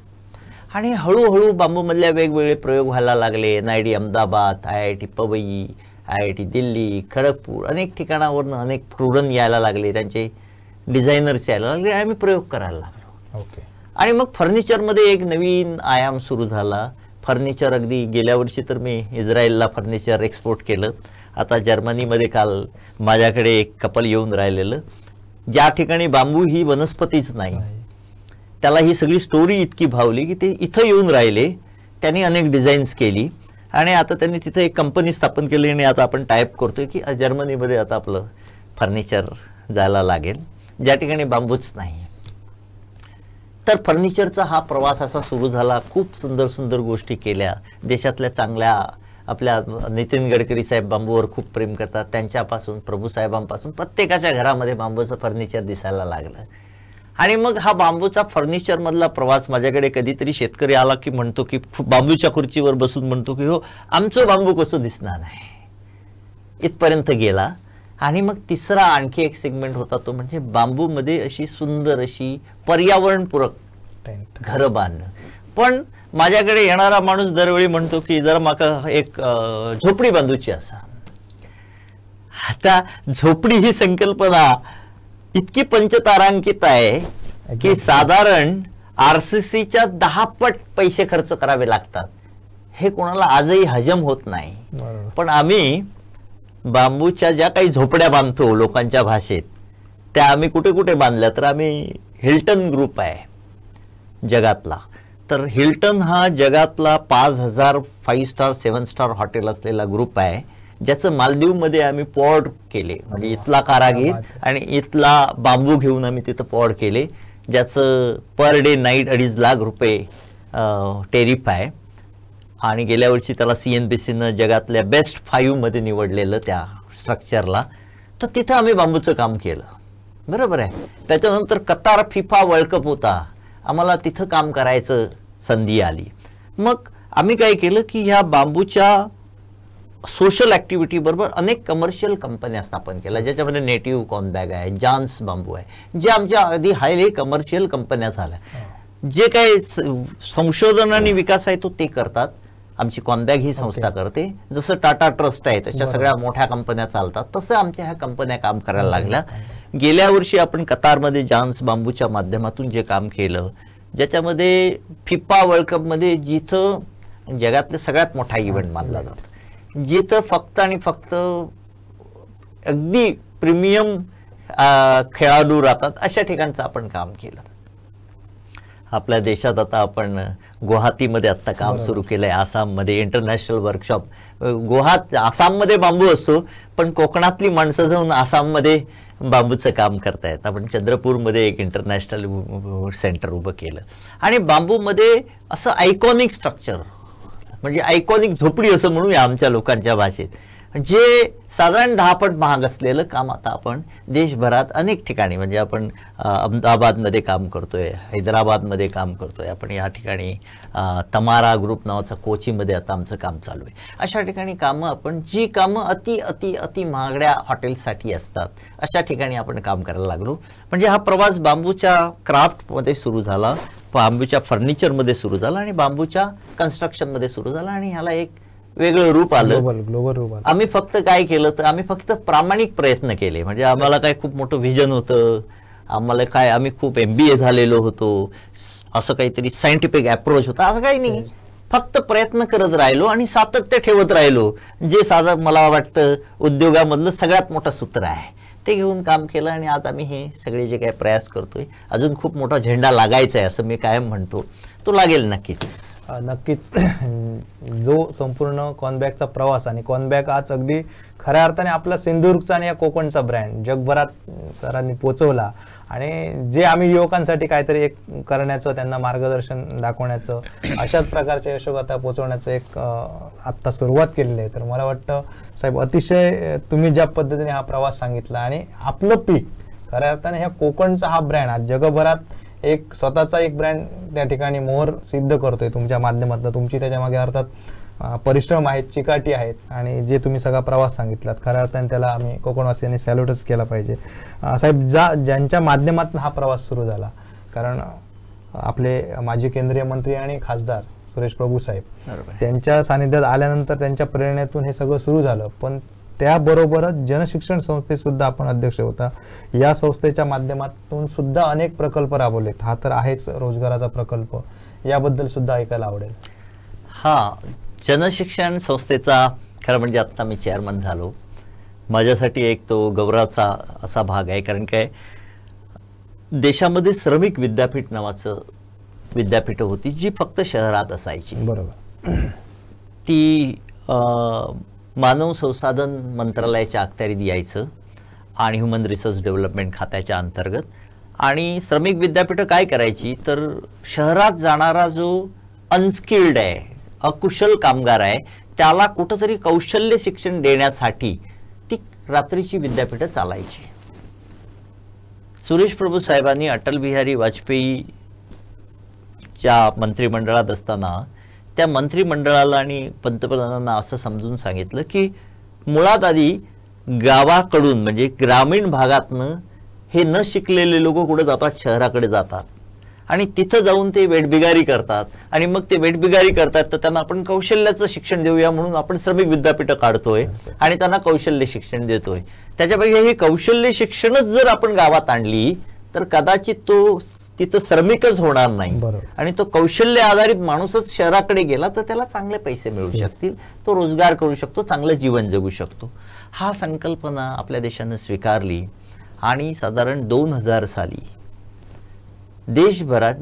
आणि हळूहळू बांबूमधल्या वेगवेगळे प्रयोग व्हायला लागले. NID Ahmedabad, IIT Powai, IIT Delhi, Kharagpur, अनेक ठिकाणावरून अनेक स्टुडंट यायला लागले, त्यांचे डिझायनर्स यायला लागले. आम्ही प्रयोग करायला लागलो. आणि मग फर्निचरमध्ये एक नवीन आयाम सुरू झाला. फर्निचर अगदी गेल्या वर्षी तर मी इस्रायलला फर्निचर एक्सपोर्ट केलं. आता जर्मनीमध्ये काल माझ्याकडे एक कपल येऊन राहिलेलं, ज्या ठिकाणी बांबू ही वनस्पतीच नाही त्याला ही सगळी स्टोरी इतकी भावली की ते इथं येऊन राहिले, त्यांनी अनेक डिझाईन्स केली आणि आता त्यांनी तिथं एक कंपनी स्थापन केली आणि आता आपण टाईप करतोय की जर्मनीमध्ये आता आपलं फर्निचर जायला लागेल, ज्या ठिकाणी बांबूच नाही. तर फर्निचरचा हा प्रवास असा सुरू झाला. खूप सुंदर सुंदर गोष्टी केल्या. देशातल्या चांगल्या आपल्या नितीन गडकरी साहेब बांबूवर खूप प्रेम करतात, त्यांच्यापासून प्रभूसाहेबांपासून प्रत्येकाच्या घरामध्ये बांबूचं फर्निचर दिसायला लागलं. आणि मग हा बांबूचा फर्निचरमधला प्रवास, माझ्याकडे कधीतरी शेतकरी आला की म्हणतो की बांबूच्या खुर्चीवर बसून म्हणतो की हो आमचं बांबू कसं दिसणार नाही, इथपर्यंत गेला. आणि मग तिसरा आणखी एक सेगमेंट होता, तो म्हणजे बांबूमध्ये अशी सुंदर अशी पर्यावरणपूरक घरं बांधणं. पण माझ्याकडे येणारा माणूस दरवेळी म्हणतो की जरा माका एक झोपडी बांधूची असा. आता झोपडी ही संकल्पना इतकी पंचतारांकित आहे की साधारण RCCच्या 10 पट पैसे खर्च करावे लागतात. हे कोणाला आजही हजम होत नाही. पण आम्ही बांबूच्या ज्या काही झोपड्या बांधतो लोकांच्या भाषेत, त्या आम्ही कुठे कुठे बांधल्या, तर आम्ही हिल्टन ग्रुप आहे जगातला. तर हिल्टन हा जगातला 5000 5 स्टार 7 स्टार हॉटेल असलेला ग्रुप आहे, ज्याचं मालदीवमध्ये आम्ही पॉड केले. म्हणजे इथला कारागीर आणि इथला बांबू घेऊन आम्ही तिथं पॉड केले, ज्याचं पर डे नाईट 2.5 लाख रुपये टेरिफ आहे. आणि गेल्या वर्षी त्याला CNBCनं जगातल्या बेस्ट 5 मध्ये निवडलेलं त्या स्ट्रक्चरला. तर तिथं आम्ही बांबूचं काम केलं, बरोबर आहे. त्याच्यानंतर कतार फिफा वर्ल्ड कप होता, आम्हाला तिथं काम करायचं संधी आली. मग आम्ही काय केलं की ह्या बांबूच्या सोशल ॲक्टिव्हिटी बरोबर अनेक कमर्शियल कंपन्या स्थापन केल्या, ज्याच्यामध्ये नेटिव्ह कॉर्नबॅग आहे, जॉन्स बांबू आहे, जे आमच्या आधी हायली कमर्शियल कंपन्या झाल्या. जे काही संशोधन आणि विकास आहे तो ते करतात, आमची कॉर्नबॅग ही संस्था करते. जसं टाटा ट्रस्ट आहे तशा सगळ्या मोठ्या कंपन्या चालतात, तसं आमच्या ह्या कंपन्या काम करायला लागल्या. गेल्या वर्षी आपण कतारमध्ये जॉन्स बांबूच्या माध्यमातून जे काम केलं, ज्याच्यामध्ये फिफा वर्ल्ड कपमध्ये जिथं जगातले सगळ्यात मोठा इव्हेंट मानला जातो, जिथं फक्त आणि फक्त अगदी प्रीमियम खेळाडू राहतात, अशा ठिकाणचं आपण काम केलं. आपल्या देशात आता आपण गुवाहाटीमध्ये आत्ता काम सुरू केलं आहे, आसाममध्ये इंटरनॅशनल वर्कशॉप. आसाममध्ये बांबू असतो, पण कोकणातली माणसं जाऊन आसाममध्ये बांबूचं काम करतायत. आपण चंद्रपूरमध्ये एक इंटरनॅशनल सेंटर उभं केलं. आणि बांबूमध्ये असं आयकॉनिक स्ट्रक्चर, म्हणजे आयकॉनिक झोपडी असं म्हणूया आमच्या लोकांच्या भाषेत, जे साधारण 10 पट महाग असलेलं काम आता आपण देशभरात अनेक ठिकाणी, म्हणजे आपण अहमदाबादमध्ये काम करतोय, हैदराबादमध्ये काम करतोय, आपण या ठिकाणी तमारा ग्रुप नावाचा कोचीमध्ये आता आमचं काम चालू आहे. अशा ठिकाणी कामं आपण, जी कामं अति अति अति महागड्या हॉटेल्ससाठी असतात, अशा ठिकाणी आपण काम करायला लागलो. म्हणजे हा प्रवास बांबूच्या क्राफ्टमध्ये सुरू झाला, बांबूच्या फर्निचरमध्ये सुरू झाला आणि बांबूच्या कन्स्ट्रक्शनमध्ये सुरू झाला. आणि ह्याला एक वेगळं रूप आलं, ग्लोबल रूप आलं. आम्ही फक्त काय केलं तर आम्ही फक्त प्रामाणिक प्रयत्न केले. म्हणजे आम्हाला काय खूप मोठं व्हिजन होतं, आम्हाला काय, आम्ही खूप MBA झालेलो होतो, असं काहीतरी सायंटिफिक अप्रोच होता, असं काही नाही. फक्त प्रयत्न करत राहिलो आणि सातत्य ठेवत राहिलो, जे साधारण मला वाटतं उद्योगामधलं सगळ्यात मोठं सूत्र आहे, ते घेऊन काम केलं. आणि आज आम्ही हे सगळे जे काही प्रयास करतोय, अजून खूप मोठा झेंडा लागायचा आहे असं मी कायम म्हणतो, तो लागेल नक्कीच. नक्कीच. जो संपूर्ण कॉर्नबॅगचा प्रवास, आणि कॉर्नबॅग आज अगदी खऱ्या अर्थाने आपला सिंधुदुर्गचा आणि या कोकणचा ब्रँड जगभरात सरांनी पोचवला. आणि जे आम्ही युवकांसाठी काहीतरी एक करण्याचं, त्यांना मार्गदर्शन दाखवण्याचं, अशाच प्रकारच्या यशोगाथा पोचवण्याचं एक आत्ता सुरुवात केलेली आहे. तर मला वाटतं साहेब, अतिशय तुम्ही ज्या पद्धतीने हा प्रवास सांगितला आणि आपलं पीक खऱ्या अर्थाने ह्या कोकणचा हा ब्रँड आज जगभरात एक स्वतःचा एक ब्रँड त्या ठिकाणी मोहर सिद्ध करतोय तुमच्या माध्यमातून. तुमची त्याच्या मागे अर्थात परिश्रम आहेत, चिकाटी आहेत, आणि जे तुम्ही सगळा प्रवास सांगितलात खऱ्या अर्थाने त्याला आम्ही कोकणवासियांनी सॅल्यूटच केला पाहिजे. साहेब, ज्यांच्या माध्यमातून हा प्रवास सुरू झाला, कारण आपले माजी केंद्रीय मंत्री आणि खासदार सुरेश प्रभू साहेब, त्यांच्या सानिध्यात आल्यानंतर त्यांच्या प्रेरणेतून हे सगळं सुरू झालं. पण त्याबरोबरच जनशिक्षण संस्थेत सुद्धा आपण अध्यक्ष होता. या संस्थेच्या माध्यमातून सुद्धा अनेक प्रकल्प राबवलेत. हा तर आहेच रोजगाराचा प्रकल्प, याबद्दल सुद्धा ऐकायला आवडेल. हा, जनशिक्षण संस्थेचा खरं म्हणजे आत्ता मी चेअरमन झालो, माझ्यासाठी एक तो गौरवाचा असा भाग आहे. कारण काय, देशामध्ये श्रमिक विद्यापीठ नावाचं विद्यापीठं होती जी फक्त शहरात असायची. बरोबर. ती मानव संसाधन मंत्रालयाच्या अखत्यारीत यायचं आणि ह्युमन रिसोर्स डेव्हलपमेंट खात्याच्या अंतर्गत. आणि श्रमिक विद्यापीठं काय करायची तर शहरात जाणारा जो अनस्किल्ड आहे, अकुशल कामगार आहे, त्याला कुठंतरी कौशल्य शिक्षण देण्यासाठी ती रात्रीची विद्यापीठं चालायची. सुरेश प्रभू साहेबांनी अटल बिहारी वाजपेयीच्या मंत्रिमंडळात असताना त्या मंत्रिमंडळाला आणि पंतप्रधानांना असं समजून सांगितलं की मुळात आधी गावाकडून म्हणजे ग्रामीण भागातनं हे न शिकलेले लोक कुठे जातात, शहराकडे जातात आणि तिथं जाऊन ते वेठबिगारी करतात आणि मग ते वेठबिगारी करतात तर त्यांना आपण कौशल्याचं शिक्षण देऊया म्हणून आपण श्रमिक विद्यापीठं काढतोय आणि त्यांना कौशल्य शिक्षण देतोय. त्याच्यापेक्षा हे कौशल्य शिक्षणच जर आपण गावात आणली तर कदाचित तो तिथं श्रमिकच होणार नाही आणि तो कौशल्य आधारित माणूसच शहराकडे गेला तर त्याला चांगले पैसे मिळू शकतील, तो रोजगार करू शकतो, चांगलं जीवन जगू शकतो. हा संकल्पना आपल्या देशानं स्वीकारली आणि साधारण 2000 साली देशभरात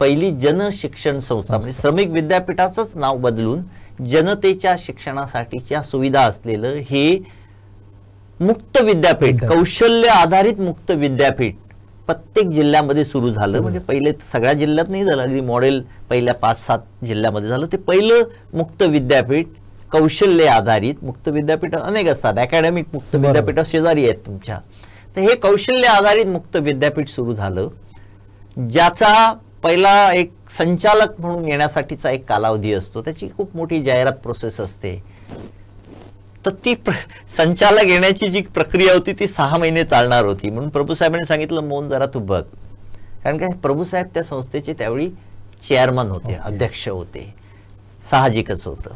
पहिली जनशिक्षण संस्था म्हणजे श्रमिक विद्यापीठाचंच नाव बदलून जनतेच्या शिक्षणासाठीच्या सुविधा असलेलं हे मुक्त विद्यापीठ, कौशल्य आधारित मुक्त विद्यापीठ प्रत्येक जिल्ह्यामध्ये सुरू झालं. म्हणजे पहिले सगळ्या जिल्ह्यात नाही झालं, अगदी मॉडेल पहिल्या 5-7 जिल्ह्यामध्ये झालं. ते पहिलं मुक्त विद्यापीठ, कौशल्य आधारित मुक्त विद्यापीठ अनेक असतात, अकॅडमिक मुक्त विद्यापीठ शेजारी आहेत तुमच्या. तर हे कौशल्य आधारित मुक्त विद्यापीठ सुरू झालं, ज्याचा पहिला एक संचालक म्हणून येण्यासाठीचा एक कालावधी असतो, त्याची खूप मोठी जाहिरात प्रोसेस असते. तर ती संचालक येण्याची जी प्रक्रिया होती ती 6 महिने चालणार होती. म्हणून प्रभूसाहेबांनी सांगितलं मोहन जरा तू बघ, कारण काय प्रभूसाहेब त्या संस्थेचे त्यावेळी चेअरमन होते, अध्यक्ष होते, साहजिकच होतं.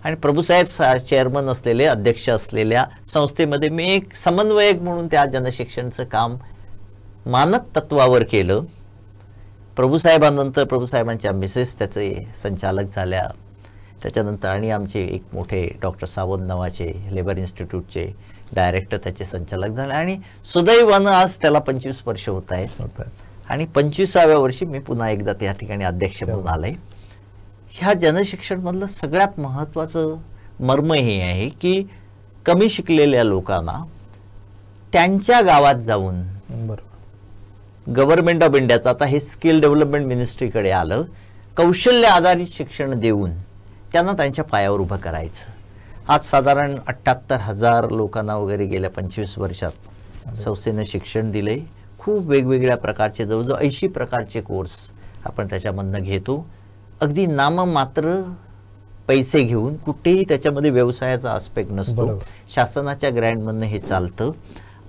आणि प्रभूसाहेब चेअरमन असलेले, अध्यक्ष असलेल्या संस्थेमध्ये मी एक समन्वयक म्हणून त्या जनशिक्षणचं काम मानक तत्वावर केलं. प्रभूसाहेबांनंतर प्रभूसाहेबांच्या मिसेस त्याचे संचालक झाल्या. त्याच्यानंतर आणि आमचे एक मोठे डॉक्टर सावंत नावाचे लेबर इन्स्टिट्यूटचे डायरेक्टर त्याचे संचालक झाले आणि सुदैवानं आज त्याला 25 वर्ष होत आहेत आणि 25व्या वर्षी मी पुन्हा एकदा त्या ठिकाणी अध्यक्ष म्हणून आलोय. ह्या जनशिक्षणमधलं सगळ्यात महत्त्वाचं मर्म हे आहे की कमी शिकलेल्या लोकांना त्यांच्या गावात जाऊन गव्हर्नमेंट ऑफ इंडियाचं आता हे स्किल डेव्हलपमेंट मिनिस्ट्रीकडे आलं, कौशल्य आधारित शिक्षण देऊन त्यांना त्यांच्या पायावर उभं करायचं. आज साधारण 78,000 लोकांना वगैरे गेल्या 25 वर्षात संस्थेनं शिक्षण दिले. खूप वेगवेगळ्या प्रकारचे जवळजवळ 80 प्रकारचे कोर्स आपण त्याच्यामधनं घेतो. अगदी नाममात्र पैसे घेऊन, कुठेही त्याच्यामध्ये व्यवसायाचा आस्पेक्ट नसतो, शासनाच्या ग्रँटमधनं हे चालतं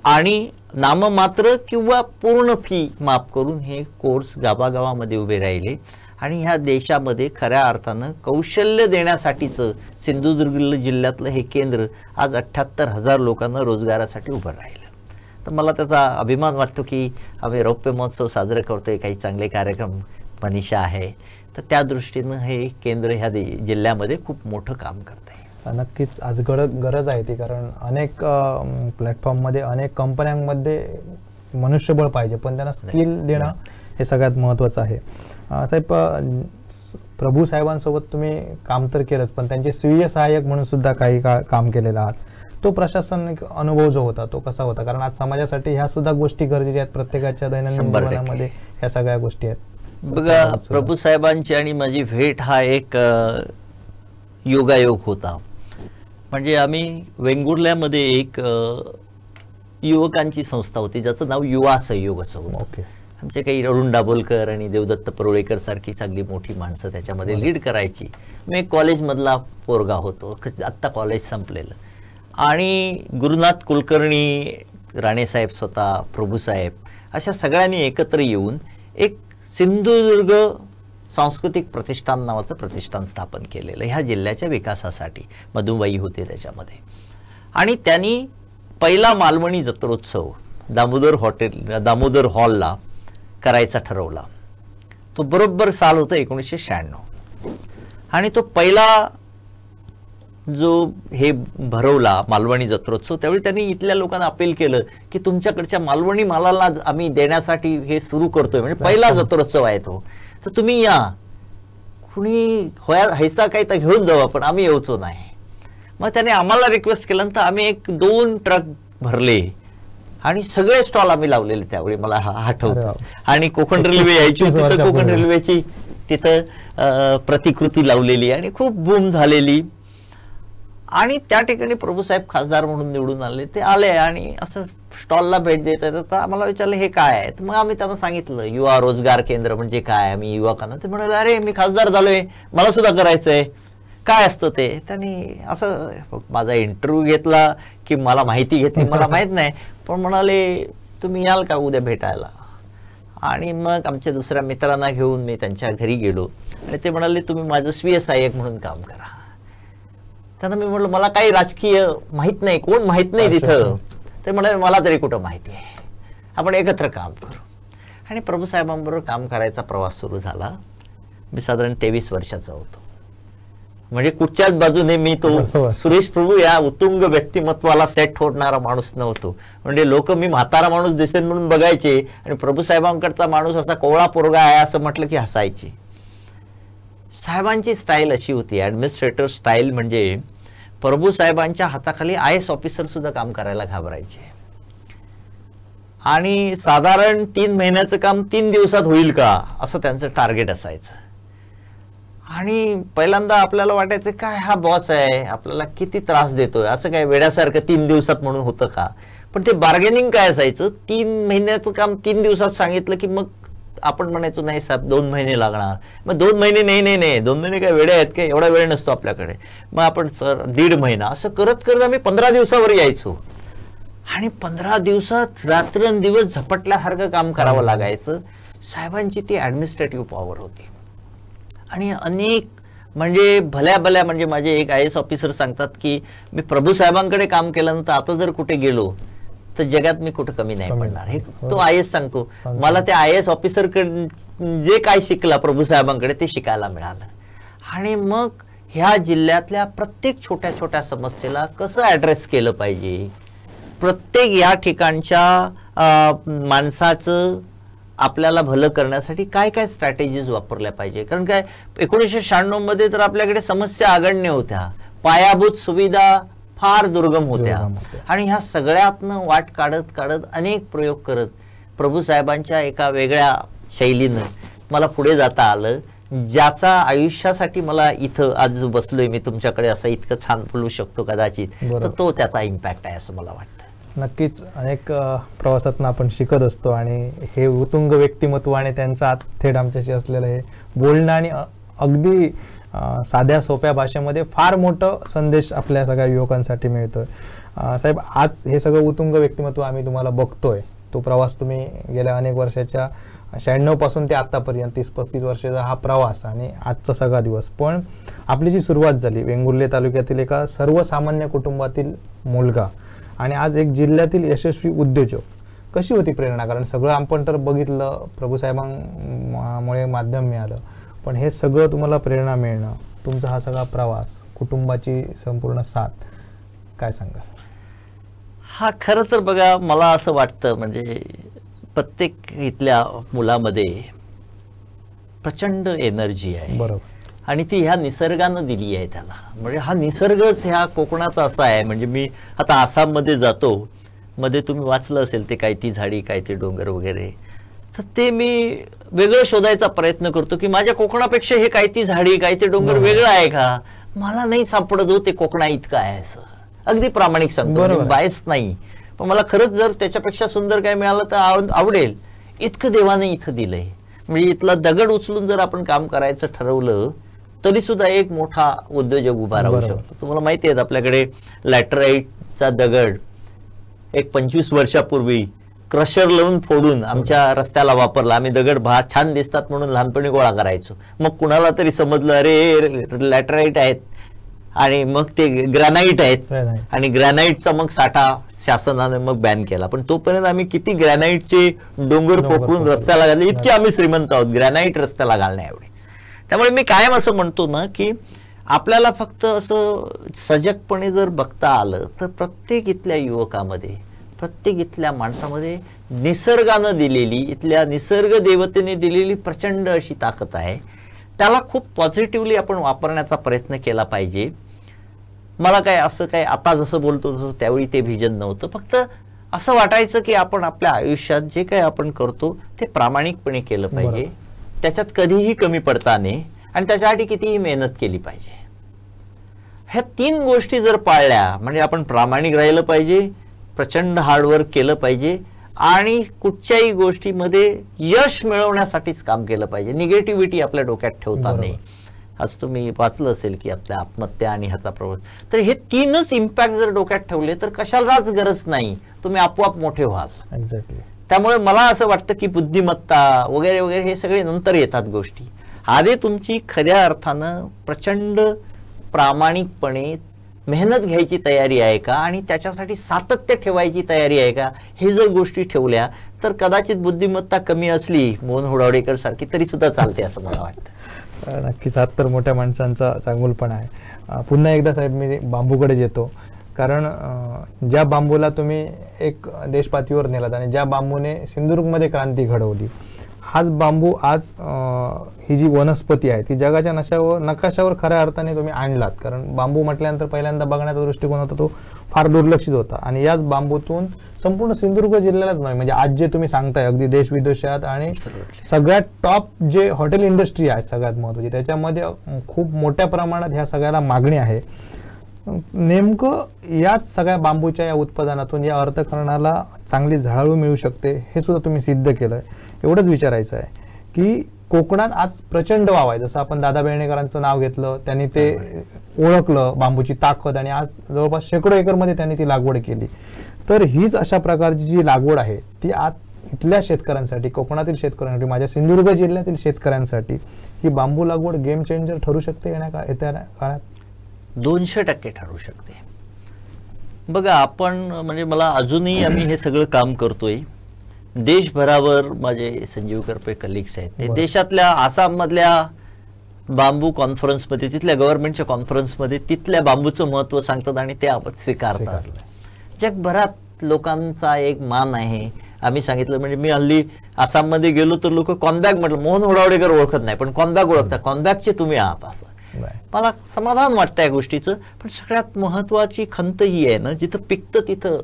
आणि नाममात्र किंवा पूर्ण फी माफ करून हे कोर्स गावागावामध्ये उभे राहिले. आणि ह्या देशामध्ये खऱ्या अर्थानं कौशल्य देण्यासाठीचं सिंधुदुर्ग जिल्ह्यातलं हे केंद्र आज 78,000 लोकांना रोजगारासाठी उभं राहिलं. तर मला त्याचा अभिमान वाटतो की आम्ही रौप्य महोत्सव साजरे करतोय, काही चांगले कार्यक्रम मनीषा आहे, तर त्या दृष्टीनं हे केंद्र ह्या जिल्ह्यामध्ये खूप मोठं काम करत आहे. नक्कीच आज गरज आहे ती, कारण अनेक प्लॅटफॉर्ममध्ये अनेक कंपन्यांमध्ये मनुष्यबळ पाहिजे, पण त्यांना स्किल देणं हे सगळ्यात महत्त्वाचं आहे. साहेब, प्रभू साहेबांसोबत तुम्ही काम तर केलंच, पण त्यांचे स्वीय सहाय्यक म्हणून सुद्धा काही काम केलेला आहात. तो प्रशासनिक अनुभव जो होता तो कसा होता? कारण आज समाजासाठी ह्या सुद्धा गोष्टी गरजेच्या आहेत, प्रत्येकाच्या दैनंदिन जीवनामध्ये ह्या सगळ्या गोष्टी आहेत. बघा, प्रभू साहेबांची आणि माझी भेट हा एक योगायोग होता. म्हणजे आम्ही वेंगुर्ल्यामध्ये एक युवकांची संस्था होती ज्याचं नाव युवा सहयोग असं होतं. आमचे काही अरुण दाभोलकर आणि देवदत्त परोळेकर सारखी चांगली मोठी माणसं त्याच्यामध्ये लीड करायची. मी कॉलेजमधला पोरगा होतो, आत्ता कॉलेज संपलेलं. आणि गुरुनाथ कुलकर्णी, राणेसाहेब स्वतः, प्रभूसाहेब अशा सगळ्यांनी एकत्र येऊन एक सिंधुदुर्ग सांस्कृतिक प्रतिष्ठान नावाचं प्रतिष्ठान स्थापन केलेलं ह्या जिल्ह्याच्या विकासासाठी. मधुबाई होते त्याच्यामध्ये. आणि त्यांनी पहिला मालवणी जत्रोत्सव दामोदर हॉलला करायचा ठरवला. तो बरोबर साल होतं 1996. आणि तो पहिला जो हे भरवला मालवणी जत्रोत्सव, त्यावेळी त्यांनी इथल्या लोकांना अपील केलं की तुमच्याकडच्या मालवणी मालाला आम्ही देण्यासाठी हे सुरू करतोय, म्हणजे पहिला जत्रोत्सव आहे तो. तर तुम्ही या, कुणी हैसा काही तर घेऊन जाऊ आपण, आम्ही येऊचो नाही. मग त्याने आम्हाला रिक्वेस्ट केल्यानंतर आम्ही 1-2 ट्रक भरले आणि सगळे स्टॉल आम्ही लावलेले त्यावेळी, मला आठवतं. आणि कोकण रेल्वे यायची, तिथं कोकण रेल्वेची तिथं प्रतिकृती लावलेली आणि खूप बूम झालेली. आणि त्या ठिकाणी प्रभूसाहेब खासदार म्हणून निवडून आले, ते आले आणि असं स्टॉलला भेट देत आहेत. तर आम्हाला विचारलं हे काय आहे, मग आम्ही त्यांना सांगितलं युवा रोजगार केंद्र म्हणजे काय, आम्ही युवकांना. ते म्हणाले अरे मी खासदार झालोय, मला सुद्धा करायचंय, काय असतं ते. त्यांनी असं माझा इंटरव्ह्यू घेतला की मला माहिती घेतली मला माहित नाही, पण म्हणाले तुम्ही याल का उद्या भेटायला. आणि मग आमच्या दुसऱ्या मित्रांना घेऊन मी त्यांच्या घरी गेलो आणि ते म्हणाले तुम्ही माझं स्वीय सहाय्यक म्हणून काम करा. त्यांना मी म्हटलं मला काही राजकीय माहित नाही, कोण माहित नाही तिथं. ते म्हणाले मला तरी कुठं माहिती आहे, आपण एकत्र काम करू. आणि प्रभूसाहेबांबरोबर काम करायचा प्रवास सुरू झाला. मी साधारण 23 वर्षाचा होतो. म्हणजे कुठच्याच बाजूने मी तो सुरेश प्रभू या उत्तुंग व्यक्तिमत्वाला सेट होणारा माणूस नव्हतो. म्हणजे लोक मी म्हातारा माणूस दिसेल म्हणून बघायचे आणि प्रभूसाहेबांकडचा माणूस असा कोवळा पोरगा आहे असं म्हटलं की हसायचे. साहेबांची स्टाईल अशी होती, ॲडमिनिस्ट्रेटर स्टाईल, म्हणजे प्रभूसाहेबांच्या हाताखाली IAS ऑफिसर सुद्धा काम करायला घाबरायचे. आणि साधारण 3 महिन्याचं काम 3 दिवसात होईल का असं त्यांचं टार्गेट असायचं. आणि पहिल्यांदा आपल्याला वाटायचं काय हा बॉस आहे, आपल्याला किती त्रास देतोय, असं काय वेड्यासारखं 3 दिवसात म्हणून होतं का. पण ते बार्गेनिंग काय असायचं, 3 महिन्याचं काम 3 दिवसात सांगितलं की मग आपण म्हणायचो नाही साहेब 2 महिने लागणार. मग 2 महिने नाही 2 महिने काय वेळे आहेत काय, एवढा वेळ नसतो आपल्याकडे. मग आपण सर 1.5 महिना असं करत करत आम्ही 15 दिवसावर यायचो. आणि 15 दिवसात रात्रंदिवस झपटल्यासारखं काम करावं लागायचं. साहेबांची ती ॲडमिनिस्ट्रेटिव्ह पॉवर होती. आणि अनेक म्हणजे भल्या भल्या म्हणजे माझे एक IAS ऑफिसर सांगतात की मी प्रभूसाहेबांकडे काम केल्यानंतर आता जर कुठे गेलो तर जगात मी कुठं कमी नाही पडणार. हे तो IAS सांगतो. मला त्या IAS ऑफिसरकडे जे काय शिकला प्रभूसाहेबांकडे ते शिकायला मिळालं. आणि मग ह्या जिल्ह्यातल्या प्रत्येक छोट्या छोट्या समस्येला कसं ॲड्रेस केलं पाहिजे, प्रत्येक या ठिकाणच्या माणसाचं आपल्याला भलं करण्यासाठी काय काय स्ट्रॅटेजीज वापरल्या पाहिजे. कारण काय 1996 मध्ये तर आपल्याकडे समस्या आगण्य होत्या, पायाभूत सुविधा फार दुर्गम होत्या. आणि ह्या सगळ्यातनं वाट काढत काढत अनेक प्रयोग करत प्रभूसाहेबांच्या एका वेगळ्या शैलीनं मला पुढे जाता आलं, ज्याचा आयुष्यासाठी मला इथं आज बसलोय मी तुमच्याकडे असं इतकं छान बोलू शकतो कदाचित, तर तो त्याचा इम्पॅक्ट आहे असं मला वाटतं. नक्कीच अनेक प्रवासातून आपण शिकत असतो आणि हे उत्तुंग व्यक्तिमत्व आणि त्यांचा थेट आमच्याशी असलेलं हे बोलणं आणि अगदी साध्या सोप्या भाषेमध्ये फार मोठं संदेश आपल्या सगळ्या युवकांसाठी मिळतोय. साहेब, आज हे सगळं उत्तुंग व्यक्तिमत्व आम्ही तुम्हाला बघतोय, तो प्रवास तुम्ही गेल्या अनेक वर्षाच्या 96 पासून ते आतापर्यंत 30-35 वर्षाचा हा प्रवास आणि आजचा सगळा दिवस. पण आपली जी सुरुवात झाली वेंगुर्ले तालुक्यातील एका सर्वसामान्य कुटुंबातील मुलगा आणि आज एक जिल्ह्यातील यशस्वी उद्योजक, कशी होती प्रेरणा? कारण सगळं आपण तर बघितलं, प्रभूसाहेबांमुळे माध्यम मिळालं, पण हे सगळं तुम्हाला प्रेरणा मिळणं, तुमचा हा सगळा प्रवास, कुटुंबाची संपूर्ण साथ, काय सांगाल? हा खरं तर बघा मला असं वाटतं म्हणजे प्रत्येक इथल्या मुलामध्ये प्रचंड एनर्जी आहे. बरोबर. आणि ती ह्या निसर्गानं दिली आहे त्याला. म्हणजे हा निसर्गच ह्या कोकणाचा असा आहे. म्हणजे मी आता आसाममध्ये जातो, मध्ये तुम्ही वाचलं असेल ते काय ती झाडी काय ते डोंगर वगैरे, तर ते मी वेगळं शोधायचा प्रयत्न करतो की माझ्या कोकणापेक्षा हे काय ती झाडी काय ते डोंगर वेगळं आहे का. मला नाही सापडत हो ते कोकणा इतकं आहे असं, अगदी प्रामाणिक सांगतो, बायस नाही. पण मला खरंच जर त्याच्यापेक्षा सुंदर काय मिळालं तर आवडेल. इतकं देवाने इथं दिलंय. म्हणजे इथला दगड उचलून जर आपण काम करायचं ठरवलं तरी सुद्धा एक मोठा उद्योजक उभा राहू शकतो. तुम्हाला माहिती आहे आपल्याकडे लॅटराईटचा दगड एक 25 वर्षापूर्वी क्रशर लावून फोडून आमच्या रस्त्याला वापरला. आम्ही दगड छान दिसतात म्हणून लहानपणी गोळा करायचो. मग कुणाला तरी समजलं अरे लॅटराईट आहेत आणि मग ते ग्रॅनाईट आहेत आणि ग्रॅनाईटचा मग साठा शासनाने मग बॅन केला. पण तोपर्यंत आम्ही किती ग्रॅनाईटचे डोंगर पोखरून रस्त्याला घालले, इतके आम्ही श्रीमंत आहोत ग्रॅनाईट रस्त्याला घालण्या एवढे. त्यामुळे मी कायम असं म्हणतो ना की आपल्याला फक्त असं सजगपणे जर बघता आलं तर प्रत्येक इथल्या युवकामध्ये प्रत्येक इथल्या माणसामध्ये निसर्गानं दिलेली, इथल्या निसर्ग देवतेने दिलेली प्रचंड अशी ताकद आहे. त्याला खूप पॉझिटिव्हली आपण वापरण्याचा प्रयत्न केला पाहिजे. मला काय असं काय आता जसं बोलतो तसं त्यावेळी ते व्हिजन नव्हतं. फक्त असं वाटायचं की आपण आपल्या आयुष्यात जे काही आपण करतो ते प्रामाणिकपणे केलं पाहिजे, त्याच्यात कधीही कमी पडता नये आणि त्याच्यासाठी कितीही मेहनत केली पाहिजे. ह्या 3 गोष्टी जर पाळल्या म्हणजे आपण प्रामाणिक राहिलं पाहिजे, प्रचंड हार्डवर्क केलं पाहिजे आणि कुठच्याही गोष्टीमध्ये यश मिळवण्यासाठीच काम केलं पाहिजे. निगेटिव्हिटी आपल्या डोक्यात ठेवता नाही. आज तुम्ही वाचलं असेल की आपल्या आत्महत्या आणि ह्याचा प्रवास, तर हे 3च इम्पॅक्ट जर डोक्यात ठेवले तर कशालाच गरज नाही, तुम्ही आपोआप मोठे व्हाल. एक्झॅक्टली. त्यामुळे मला असं वाटतं की बुद्धिमत्ता वगैरे वगैरे हे सगळे नंतर येतात गोष्टी. आधी तुमची खऱ्या अर्थानं प्रचंड प्रामाणिकपणे मेहनत घ्यायची तयारी आहे का आणि त्याच्यासाठी सातत्य ठेवायची तयारी आहे का, हे जर गोष्टी ठेवल्या तर कदाचित बुद्धिमत्ता कमी असली मोहन हुडावडेकर सारखी तरी सुद्धा चालते असं मला वाटतं. नक्कीच हात तर मोठ्या माणसांचा चांगुलपणा आहे. पुन्हा एकदा साहेब मी बांबूकडे येतो, कारण ज्या बांबूला तुम्ही एक देशपातळीवर नेलात आणि ज्या बांबूने सिंधुदुर्गमध्ये क्रांती घडवली, हाच बांबू आज ही जी वनस्पती आहे ती जगाच्या नकाशावर खऱ्या अर्थाने तुम्ही आणलात. कारण बांबू म्हटल्यानंतर पहिल्यांदा बघण्याचा दृष्टिकोन होता तो फार दुर्लक्षित होता आणि याच बांबूतून संपूर्ण सिंधुदुर्ग जिल्ह्यालाच नाही, म्हणजे आज जे तुम्ही सांगताय अगदी देश विदेशात आणि सगळ्यात टॉप जे हॉटेल इंडस्ट्री आहे सगळ्यात महत्त्वाची, त्याच्यामध्ये खूप मोठ्या प्रमाणात ह्या सगळ्याला मागणी आहे. नेमकं याच सगळ्या बांबूच्या या उत्पादनातून या अर्थकारणाला चांगली झळाळू मिळू शकते हे सुद्धा तुम्ही सिद्ध केलंय. एवढंच विचारायचं आहे की कोकणात आज प्रचंड वाव आहे. जसं आपण दादा बेर्डेकरांचं नाव घेतलं, त्यांनी ते ओळखलं बांबूची ताकद आणि आज जवळपास शेकडो एकरमध्ये त्यांनी ती लागवड केली. तर हीच अशा प्रकारची जी लागवड आहे ती आज इथल्या शेतकऱ्यांसाठी, कोकणातील शेतकऱ्यांसाठी, माझ्या सिंधुदुर्ग जिल्ह्यातील शेतकऱ्यांसाठी ही बांबू लागवड गेम चेंजर ठरू शकते येत्या काळात. 200% ठरू शकते. बघा आपण म्हणजे मला अजूनही आम्ही हे सगळं काम करतोय. देशभरावर माझे संजीव करपे कलिग्स आहेत, ते देशातल्या आसाममधल्या बांबू कॉन्फरन्समध्ये, तिथल्या गव्हर्नमेंटच्या कॉन्फरन्समध्ये तिथल्या बांबूचं महत्त्व सांगतात आणि ते आपण स्वीकारतात. जगभरात लोकांचा एक मान आहे. आम्ही सांगितलं म्हणजे मी हल्ली आसाममध्ये गेलो तर लोक कॉनबॅक म्हटलं, मोहन हुडावडेकर ओळखत नाही पण कॉनबॅक ओळखतात, कॉनबॅकचे तुम्ही आहात असं. मला समाधान वाटतं या गोष्टीचं. पण सगळ्यात महत्वाची खंत ही आहे ना, जिथं पिकतं तिथं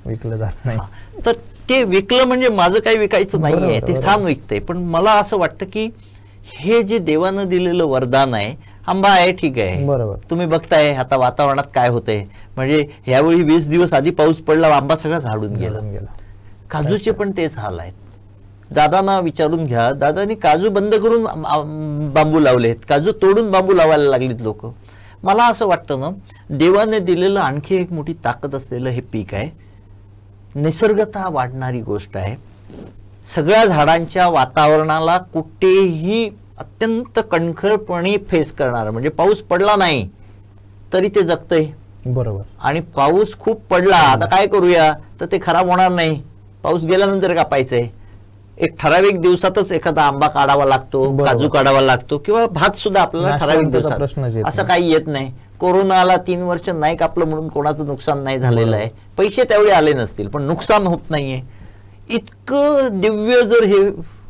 विकलं जात नाही. तर ते विकलं म्हणजे माझं काही विकायचं नाहीये, ते छान विकतंय. पण मला असं वाटतं की हे जे देवानं दिलेलं वरदान आहे, आंबा आहे ठीक आहे, बरोबर, तुम्ही बघताय आता वातावरणात काय होतंय. म्हणजे ह्यावेळी 20 दिवस आधी पाऊस पडला, आंबा सगळा झाडून गेला. काजूचे पण तेच हाल आहेत. दादांना विचारून घ्या, दादांनी काजू बंद करून बांबू लावलेत, काजू तोडून बांबू लावायला लागलीत लोक. मला असं वाटतं ना, देवाने दिलेलं आणखी एक मोठी ताकद असलेलं हे पीक आहे. निसर्गतः वाढणारी गोष्ट आहे. सगळ्या झाडांच्या वातावरणाला कुठेही अत्यंत कणखरपणे फेस करणार. म्हणजे पाऊस पडला नाही तरी ते जगतंय, बरोबर, आणि पाऊस खूप पडला आता काय करूया तर ते खराब होणार नाही. पाऊस गेल्यानंतर कापायचंय. एक ठराविक दिवसातच एखादा आंबा काढावा लागतो, काजू काढावा लागतो किंवा भात सुद्धा आपल्याला ठराविक दिवसात. असं काही येत नाही. कोरोनाला 3 वर्ष नाही कापलं म्हणून कोणाचं नुकसान नाही झालेलं आहे. पैसे तेवढे आले नसतील पण नुकसान होत नाहीये. इतकं दिव्य जर हे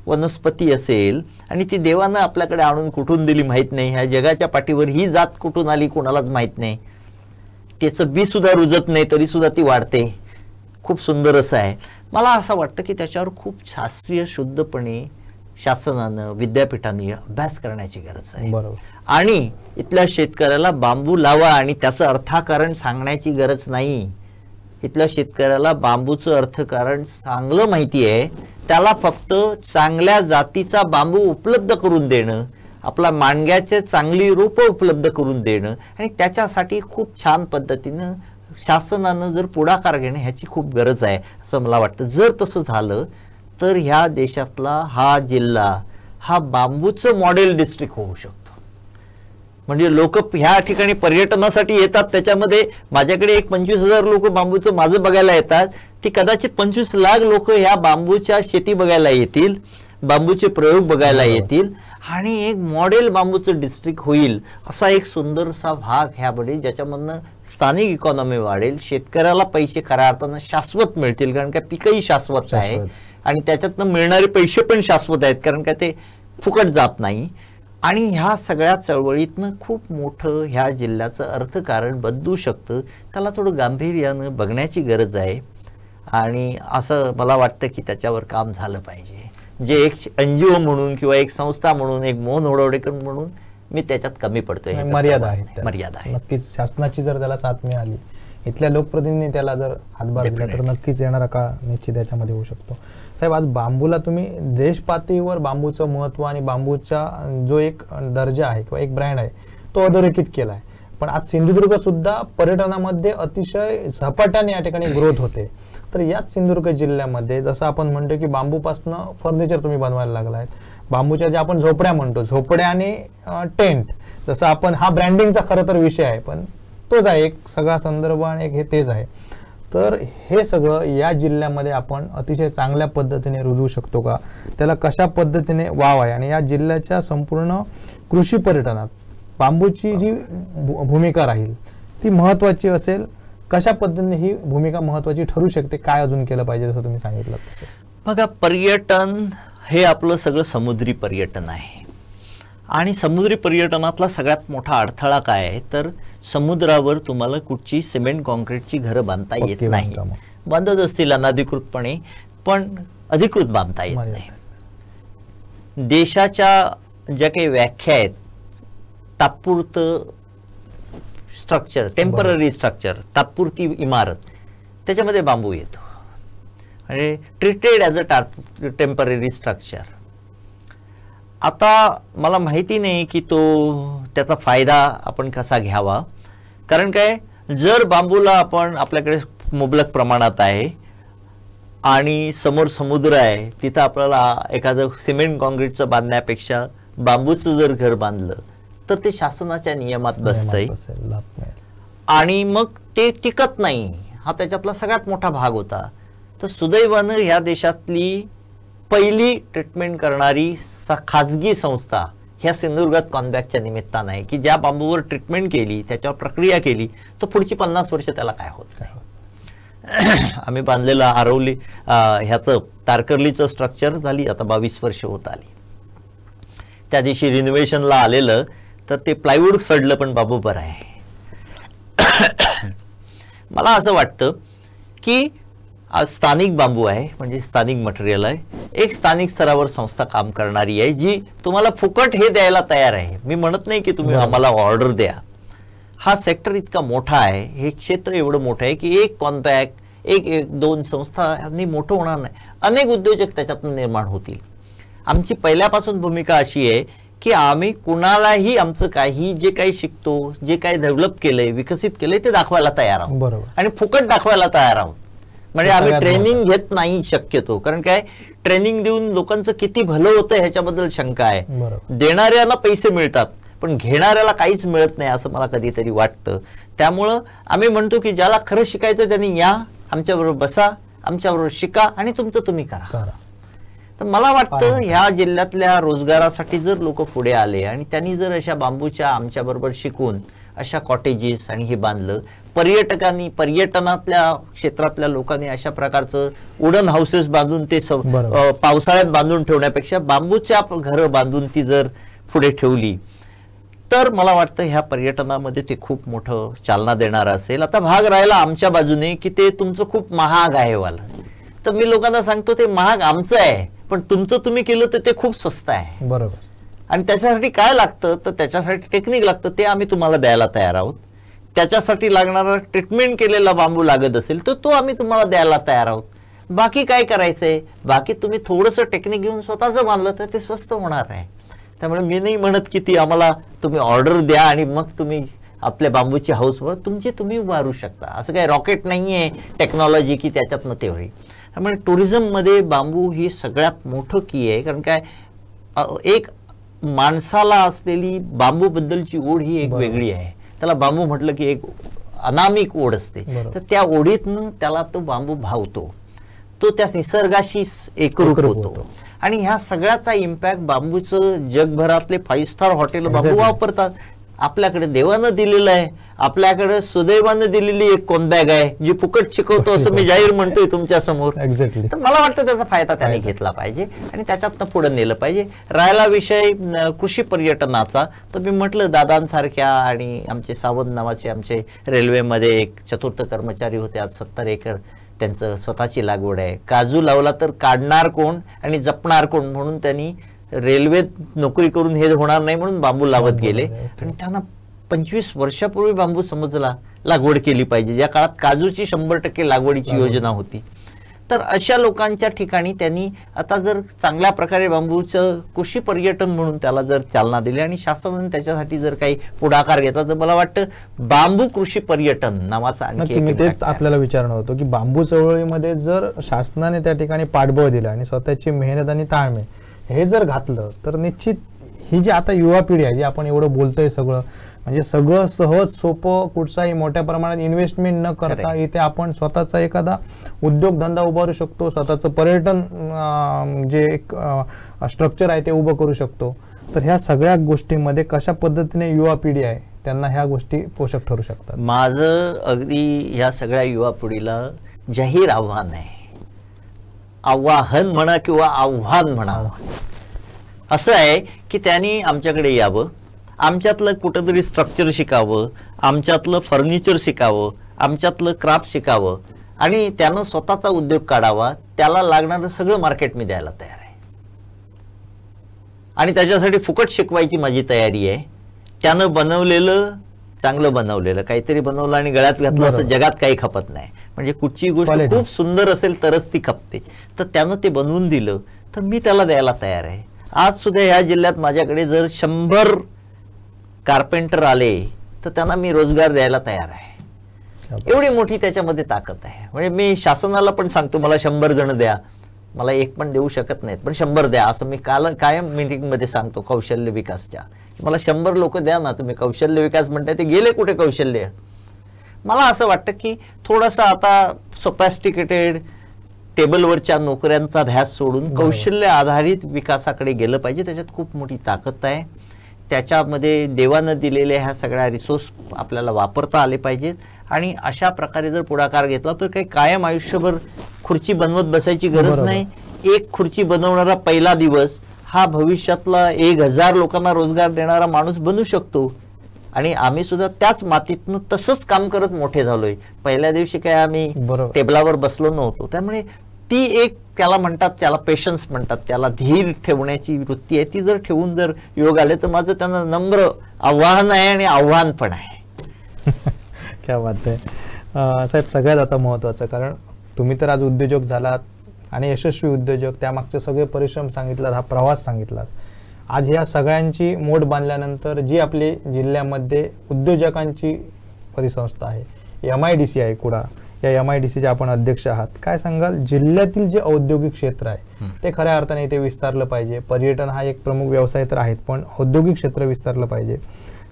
वनस्पती असेल आणि ती देवानं आपल्याकडे आणून कुठून दिली माहित नाही, ह्या जगाच्या पाठीवर ही जात कुठून आली कोणालाच माहित नाही. त्याचं बी सुद्धा रुजत नाही तरी सुद्धा ती वाढते. खूप सुंदर असं आहे. मला असं वाटतं की त्याच्यावर खूप शास्त्रीय शुद्धपणे शासनानं, विद्यापीठांनी अभ्यास करण्याची गरज आहे. आणि इथल्या शेतकऱ्याला बांबू लावा आणि त्याचं अर्थकारण सांगण्याची गरज नाही. इथल्या शेतकऱ्याला बांबूचं अर्थकारण चांगलं माहिती आहे. त्याला फक्त चांगल्या जातीचा बांबू उपलब्ध करून देणं, आपला मांडग्याचे चांगली रोपं उपलब्ध करून देणं आणि त्याच्यासाठी खूप छान पद्धतीनं शासनानं जर पुढाकार घेणं ह्याची खूप गरज आहे असं मला वाटतं. जर तसं झालं तर ह्या देशातला हा जिल्हा हा बांबूचं मॉडेल डिस्ट्रिक्ट होऊ शकतो. म्हणजे लोक ह्या ठिकाणी पर्यटनासाठी येतात, त्याच्यामध्ये माझ्याकडे एक 25,000 लोक बांबूचं माझं बघायला येतात. ती कदाचित 25 लाख लोक ह्या बांबूच्या शेती बघायला येतील, बांबूचे प्रयोग बघायला येतील आणि एक मॉडेल बांबूचं डिस्ट्रिक्ट होईल असा एक सुंदरसा भाग ह्यामध्ये, ज्याच्यामधनं स्थानिक इकॉनॉमी वाढेल, शेतकऱ्याला पैसे खऱ्या अर्थानं शाश्वत मिळतील, कारण का पिकही शाश्वत आहे आणि त्याच्यातनं मिळणारे पैसे पण शाश्वत आहेत, कारण का ते फुकट जात नाही. आणि ह्या सगळ्या चळवळीतनं खूप मोठं ह्या जिल्ह्याचं अर्थकारण बदलू शकतं. त्याला थोडं गांभीर्यानं बघण्याची गरज आहे आणि असं मला वाटतं की त्याच्यावर काम झालं पाहिजे. जे एक NGO म्हणून किंवा एक संस्था म्हणून, एक मोहन ओडवडेकर म्हणून मी त्याच्यात कमी पडतोय. मर्यादा आहे, मर्यादा आहे. नक्कीच शासनाची जर त्याला साथ मिळाली, इथल्या लोकप्रतिनिधींनी त्याला जर हातभार दिला तर नक्कीच येणारा काळ निश्चित याच्यामध्ये होऊ शकतो. साहेब, आज बांबूला तुम्ही देश पातळीवर बांबूचं महत्व आणि बांबूचा जो एक दर्जा आहे किंवा एक ब्रँड आहे तो अधोरेखित केला आहे. पण आज सिंधुदुर्ग सुद्धा पर्यटनामध्ये अतिशय झपाट्याने या ठिकाणी ग्रोथ होते. तर याच सिंधुदुर्ग जिल्ह्यामध्ये जसं आपण म्हणतो की बांबूपासनं फर्निचर तुम्ही बनवायला लागलाय, बांबूच्या ज्या आपण झोपड्या म्हणतो, झोपड्या आणि टेंट, जसं आपण हा ब्रँडिंगचा खरं तर विषय आहे, पण तोच आहे एक सगळा संदर्भ आणि एक हे तेच आहे. तर हे सगळं या जिल्ह्यामध्ये आपण अतिशय चांगल्या पद्धतीने रुजवू शकतो का, त्याला कशा पद्धतीने वाव आहे आणि या जिल्ह्याच्या संपूर्ण कृषी पर्यटनात बांबूची जी भूमिका राहील ती महत्वाची असेल, कशा पद्धतीने ही भूमिका महत्वाची ठरू शकते, काय अजून केलं पाहिजे जसं तुम्ही सांगितलं तसं? बघा, पर्यटन हे आपलं सगळं समुद्री पर्यटन आहे आणि समुद्री पर्यटनातला सगळ्यात मोठा अडथळा काय आहे तर समुद्रावर तुम्हाला कुठची सिमेंट कॉन्क्रीटची घरं बांधता येत नाही. बांधत असतील अनधिकृतपणे, पण अधिकृत बांधता येत नाही. देशाच्या ज्या काही व्याख्या आहेत, तात्पुरतं स्ट्रक्चर, टेम्पररी स्ट्रक्चर, तात्पुरती इमारत, त्याच्यामध्ये बांबू येतो आणि treated as a temporary structure. आता मला माहिती नाही की त्याचा फायदा आपण कसा घ्यावा, कारण काय, जर बांबूला आपण आपल्याकडे मुबलक प्रमाणात आहे आणि समोर समुद्र आहे, तिथं आपल्याला एखादं सिमेंट कॉन्क्रीटचं बांधण्यापेक्षा बांबूचं जर घर बांधलं तर ते शासनाच्या नियमात बसतंय आणि मग ते टिकत नाही. हा त्याच्यातला सगळ्यात मोठा भाग होता. तर सुदैवानं ह्या देशातली पहिली ट्रीटमेंट करणारी खाजगी संस्था ह्या सिंधुदुर्गात कॉनबॅकच्या निमित्तानं आहे की ज्या बांबूवर ट्रीटमेंट केली, त्याच्यावर प्रक्रिया केली, तर पुढची 50 वर्ष त्याला काय होत नाही. आम्ही बांधलेलं आरवली ह्याचं तारकर्लीचं स्ट्रक्चर झाली आता 22 वर्ष होत आली. त्या दिवशी रिनोव्हेशनला आलेलं तर ते प्लायवूड सडलं, पण बांबू बरं आहे. मला असं वाटतं की आज स्थानिक बांबू आहे, म्हणजे स्थानिक मटेरियल आहे, एक स्थानिक स्तरावर संस्था काम करणारी आहे जी तुम्हाला फुकट हे द्यायला तयार आहे. मी म्हणत नाही की तुम्ही आम्हाला ऑर्डर द्या. हा सेक्टर इतका मोठा आहे, हे क्षेत्र एवढं मोठं आहे की एक कॉन्पॅक्ट, एक दोन संस्थांनी मोठं होणार नाही, अनेक उद्योजक त्याच्यातून निर्माण होतील. आमची पहिल्यापासून भूमिका अशी आहे की आम्ही कुणालाही आमचं काही जे काही शिकतो, जे काही डेव्हलप केलंय, विकसित केलंय ते दाखवायला तयार आहोत. बरोबर. आणि फुकट दाखवायला तयार आहोत. म्हणजे आम्ही ट्रेनिंग घेत नाही शक्यतो, कारण काय, ट्रेनिंग देऊन लोकांचं किती भलं होतं ह्याच्याबद्दल शंका आहे. देणाऱ्याला पैसे मिळतात पण घेणाऱ्याला काहीच मिळत नाही असं मला कधीतरी वाटतं. त्यामुळं आम्ही म्हणतो की ज्याला खरं शिकायचं त्यांनी या, आमच्याबरोबर बसा, आमच्याबरोबर शिका आणि तुमचं तुम्ही करा. तर मला वाटतं ह्या जिल्ह्यातल्या रोजगारासाठी जर लोक पुढे आले आणि त्यांनी जर अशा बांबूच्या आमच्याबरोबर शिकून अशा कॉटेजेस आणि हे बांधलं, पर्यटकांनी, पर्यटनातल्या क्षेत्रातल्या लोकांनी अशा प्रकारचं वुडन हाऊसेस बांधून ते पावसाळ्यात बांधून ठेवण्यापेक्षा बांबूच्या घरं बांधून ती जर पुढे ठेवली तर मला वाटतं ह्या पर्यटनामध्ये ते खूप मोठं चालना देणारं असेल. आता भाग राहिला आमच्या बाजूने की ते तुमचं खूप महाग आहे वाला, तर मी लोकांना सांगतो ते महाग आमचं आहे, पण तुमचं तुम्ही केलं तर ते खूप स्वस्त आहे. बरोबर. आणि त्याच्यासाठी काय लागतं तर त्याच्यासाठी टेक्निक लागतं, ते आम्ही तुम्हाला द्यायला तयार आहोत. त्याच्यासाठी लागणारा ट्रीटमेंट केलेला बांबू लागत असेल तर तो आम्ही तुम्हाला द्यायला तयार आहोत. बाकी काय करायचंय, बाकी तुम्ही थोडंसं टेक्निक घेऊन स्वतःचं बांधलं तर ते स्वस्त होणार आहे. त्यामुळे मी नाही म्हणत की ती आम्हाला तुम्ही ऑर्डर द्या आणि मग तुम्ही आपल्या बांबूची हाऊसवर तुमची तुम्ही उभारू शकता. असं काही रॉकेट नाही आहे टेक्नॉलॉजी की त्याच्यातनं ते होईल. त्यामुळे टुरिझममध्ये बांबू ही सगळ्यात मोठं की आहे, कारण काय, एक माणसाला असलेली बांबूबद्दलची ओढ ही एक वेगळी आहे. त्याला बांबू म्हटलं की एक अनामिक ओढ असते, तर त्या ओढीतनं त्याला तो बांबू भावतो, तो त्या निसर्गाशी एकरूप होतो. आणि ह्या सगळ्याचा इम्पॅक्ट बांबूचं जगभरातले 5 स्टार हॉटेल बांबू वापरतात. आपल्याकडे देवानं दिलेलं आहे, आपल्याकडे सुदैवानं दिलेली एक कोनबॅग आहे जी फुकट शिकवतो असं मी जाहीर म्हणतोय तुमच्या समोर. एक्झॅक्टली. तर मला वाटतं त्याचा फायदा त्याने घेतला पाहिजे आणि त्याच्यातनं पुढे नेलं पाहिजे. राहिला विषय कृषी पर्यटनाचा, तर मी म्हटलं दादांसारख्या आणि आमचे सावंत नावाचे आमचे रेल्वेमध्ये एक चतुर्थ कर्मचारी होते, आज 70 एकर त्यांचं स्वतःची लागवड आहे. काजू लावला तर काढणार कोण आणि जपणार कोण म्हणून त्यांनी रेल्वेत नोकरी करून हे होणार नाही म्हणून बांबू लावत गेले आणि त्यांना 25 वर्षापूर्वी बांबू समजला लागवड केली पाहिजे, ज्या काळात काजूची 100% लागवडीची योजना होती. तर अशा लोकांच्या ठिकाणी त्यांनी आता जर चांगल्या प्रकारे बांबूचं कृषी पर्यटन म्हणून त्याला जर चालना दिली आणि शासनाने त्याच्यासाठी जर काही पुढाकार घेतला तर मला वाटतं बांबू कृषी पर्यटन नावाचा आणखी एक तेच आपल्याला विचारणं होतं की बांबू चळवळीमध्ये जर शासनाने त्या ठिकाणी पाठबळ दिलं आणि स्वतःची मेहनत आणि ताळमेळ हे जर घातलं तर निश्चित ही जी आता युवा पिढी आहे, जी आपण एवढं बोलतोय सगळं, म्हणजे सगळं सहज सोपं, कुठचाही मोठ्या प्रमाणात इन्व्हेस्टमेंट न करता इथे आपण स्वतःचा एखादा उद्योगधंदा उभारू शकतो, स्वतःचं पर्यटन जे एक स्ट्रक्चर आहे ते उभं करू शकतो. तर ह्या सगळ्या गोष्टींमध्ये कशा पद्धतीने युवा पिढी आहे त्यांना ह्या गोष्टी पोषक ठरू शकतात. माझं अगदी ह्या सगळ्या युवा पिढीला जाहीर आव्हान आहे, आवाहन म्हणा किंवा आव्हान म्हणा, असं आहे की त्यांनी आमच्याकडे यावं, आमच्यातलं कुठंतरी स्ट्रक्चर शिकावं, आमच्यातलं फर्निचर शिकावं, आमच्यातलं क्राफ्ट शिकावं आणि त्यानं स्वतःचा उद्योग काढावा. त्याला लागणारं सगळं मार्केट मी द्यायला तयार आहे आणि त्याच्यासाठी फुकट शिकवायची माझी तयारी आहे. त्यानं बनवलेलं चांगलं बनवलेलं काहीतरी बनवलं आणि गळ्यात घातलं असं जगात काही खपत नाही. म्हणजे कुठची गोष्ट खूप सुंदर असेल तरच ती खपते. तर त्यानं ते बनवून दिलं तर मी त्याला द्यायला तयार आहे. आज सुद्धा या जिल्ह्यात माझ्याकडे जर 100 कार्पेंटर आले तर त्यांना मी रोजगार द्यायला तयार आहे. एवढी मोठी त्याच्यामध्ये ताकद आहे. म्हणजे मी शासनाला पण सांगतो मला 100 जण द्या, मला एक पण देऊ शकत नाहीत पण 100 द्या असं मी कायम मीटिंगमध्ये सांगतो कौशल्य विकासच्या. मला 100 लोक द्या ना, तुम्ही कौशल्य विकास म्हणताय ते गेले कुठे कौशल्य. मला असं वाटतं की थोडंसं आता सोफिस्टिकेटेड टेबलवरच्या नोकऱ्यांचा ध्यास सोडून कौशल्य आधारित विकासाकडे गेलं पाहिजे. त्याच्यात खूप मोठी ताकद आहे. त्याच्यामध्ये देवानं दिलेल्या ह्या सगळ्या रिसोर्स आपल्याला वापरता आले पाहिजेत आणि अशा प्रकारे जर पुढाकार घेतला तर काही कायम आयुष्यभर खुर्ची बनवत बसायची गरज नाही. एक खुर्ची बनवणारा पहिला दिवस हा भविष्यातला 1000 लोकांना रोजगार देणारा माणूस बनू शकतो. आणि आम्ही सुद्धा त्याच मातीतनं तसंच काम करत मोठे झालोय. पहिल्या दिवशी काय आम्ही टेबलावर बसलो नव्हतो. त्यामुळे ती एक त्याला म्हणतात, त्याला पेशन्स म्हणतात, त्याला धीर ठेवण्याची वृत्ती आहे. ती जर ठेवून जर योग आले तर माझं त्यांना नम्र आव्हान आहे आणि आव्हान पण आहे. क्या बात आहे साहेब. सगळ्यात आता महत्वाचं, कारण तुम्ही तर आज उद्योजक झालात आणि यशस्वी उद्योजक, त्यामागचे सगळे परिश्रम सांगितलात, हा प्रवास सांगितलात. आज ह्या सगळ्यांची मोड बांधल्यानंतर जी आपली जिल्ह्यामध्ये उद्योजकांची परिसंस्था आहे, MIDC आहे कुडा, या MIDCचे आपण अध्यक्ष आहात. काय सांगाल, जिल्ह्यातील जे औद्योगिक क्षेत्र आहे ते खऱ्या अर्थाने इथे विस्तारलं पाहिजे. पर्यटन हा एक प्रमुख व्यवसाय तर आहेत, पण औद्योगिक क्षेत्र विस्तारलं पाहिजे.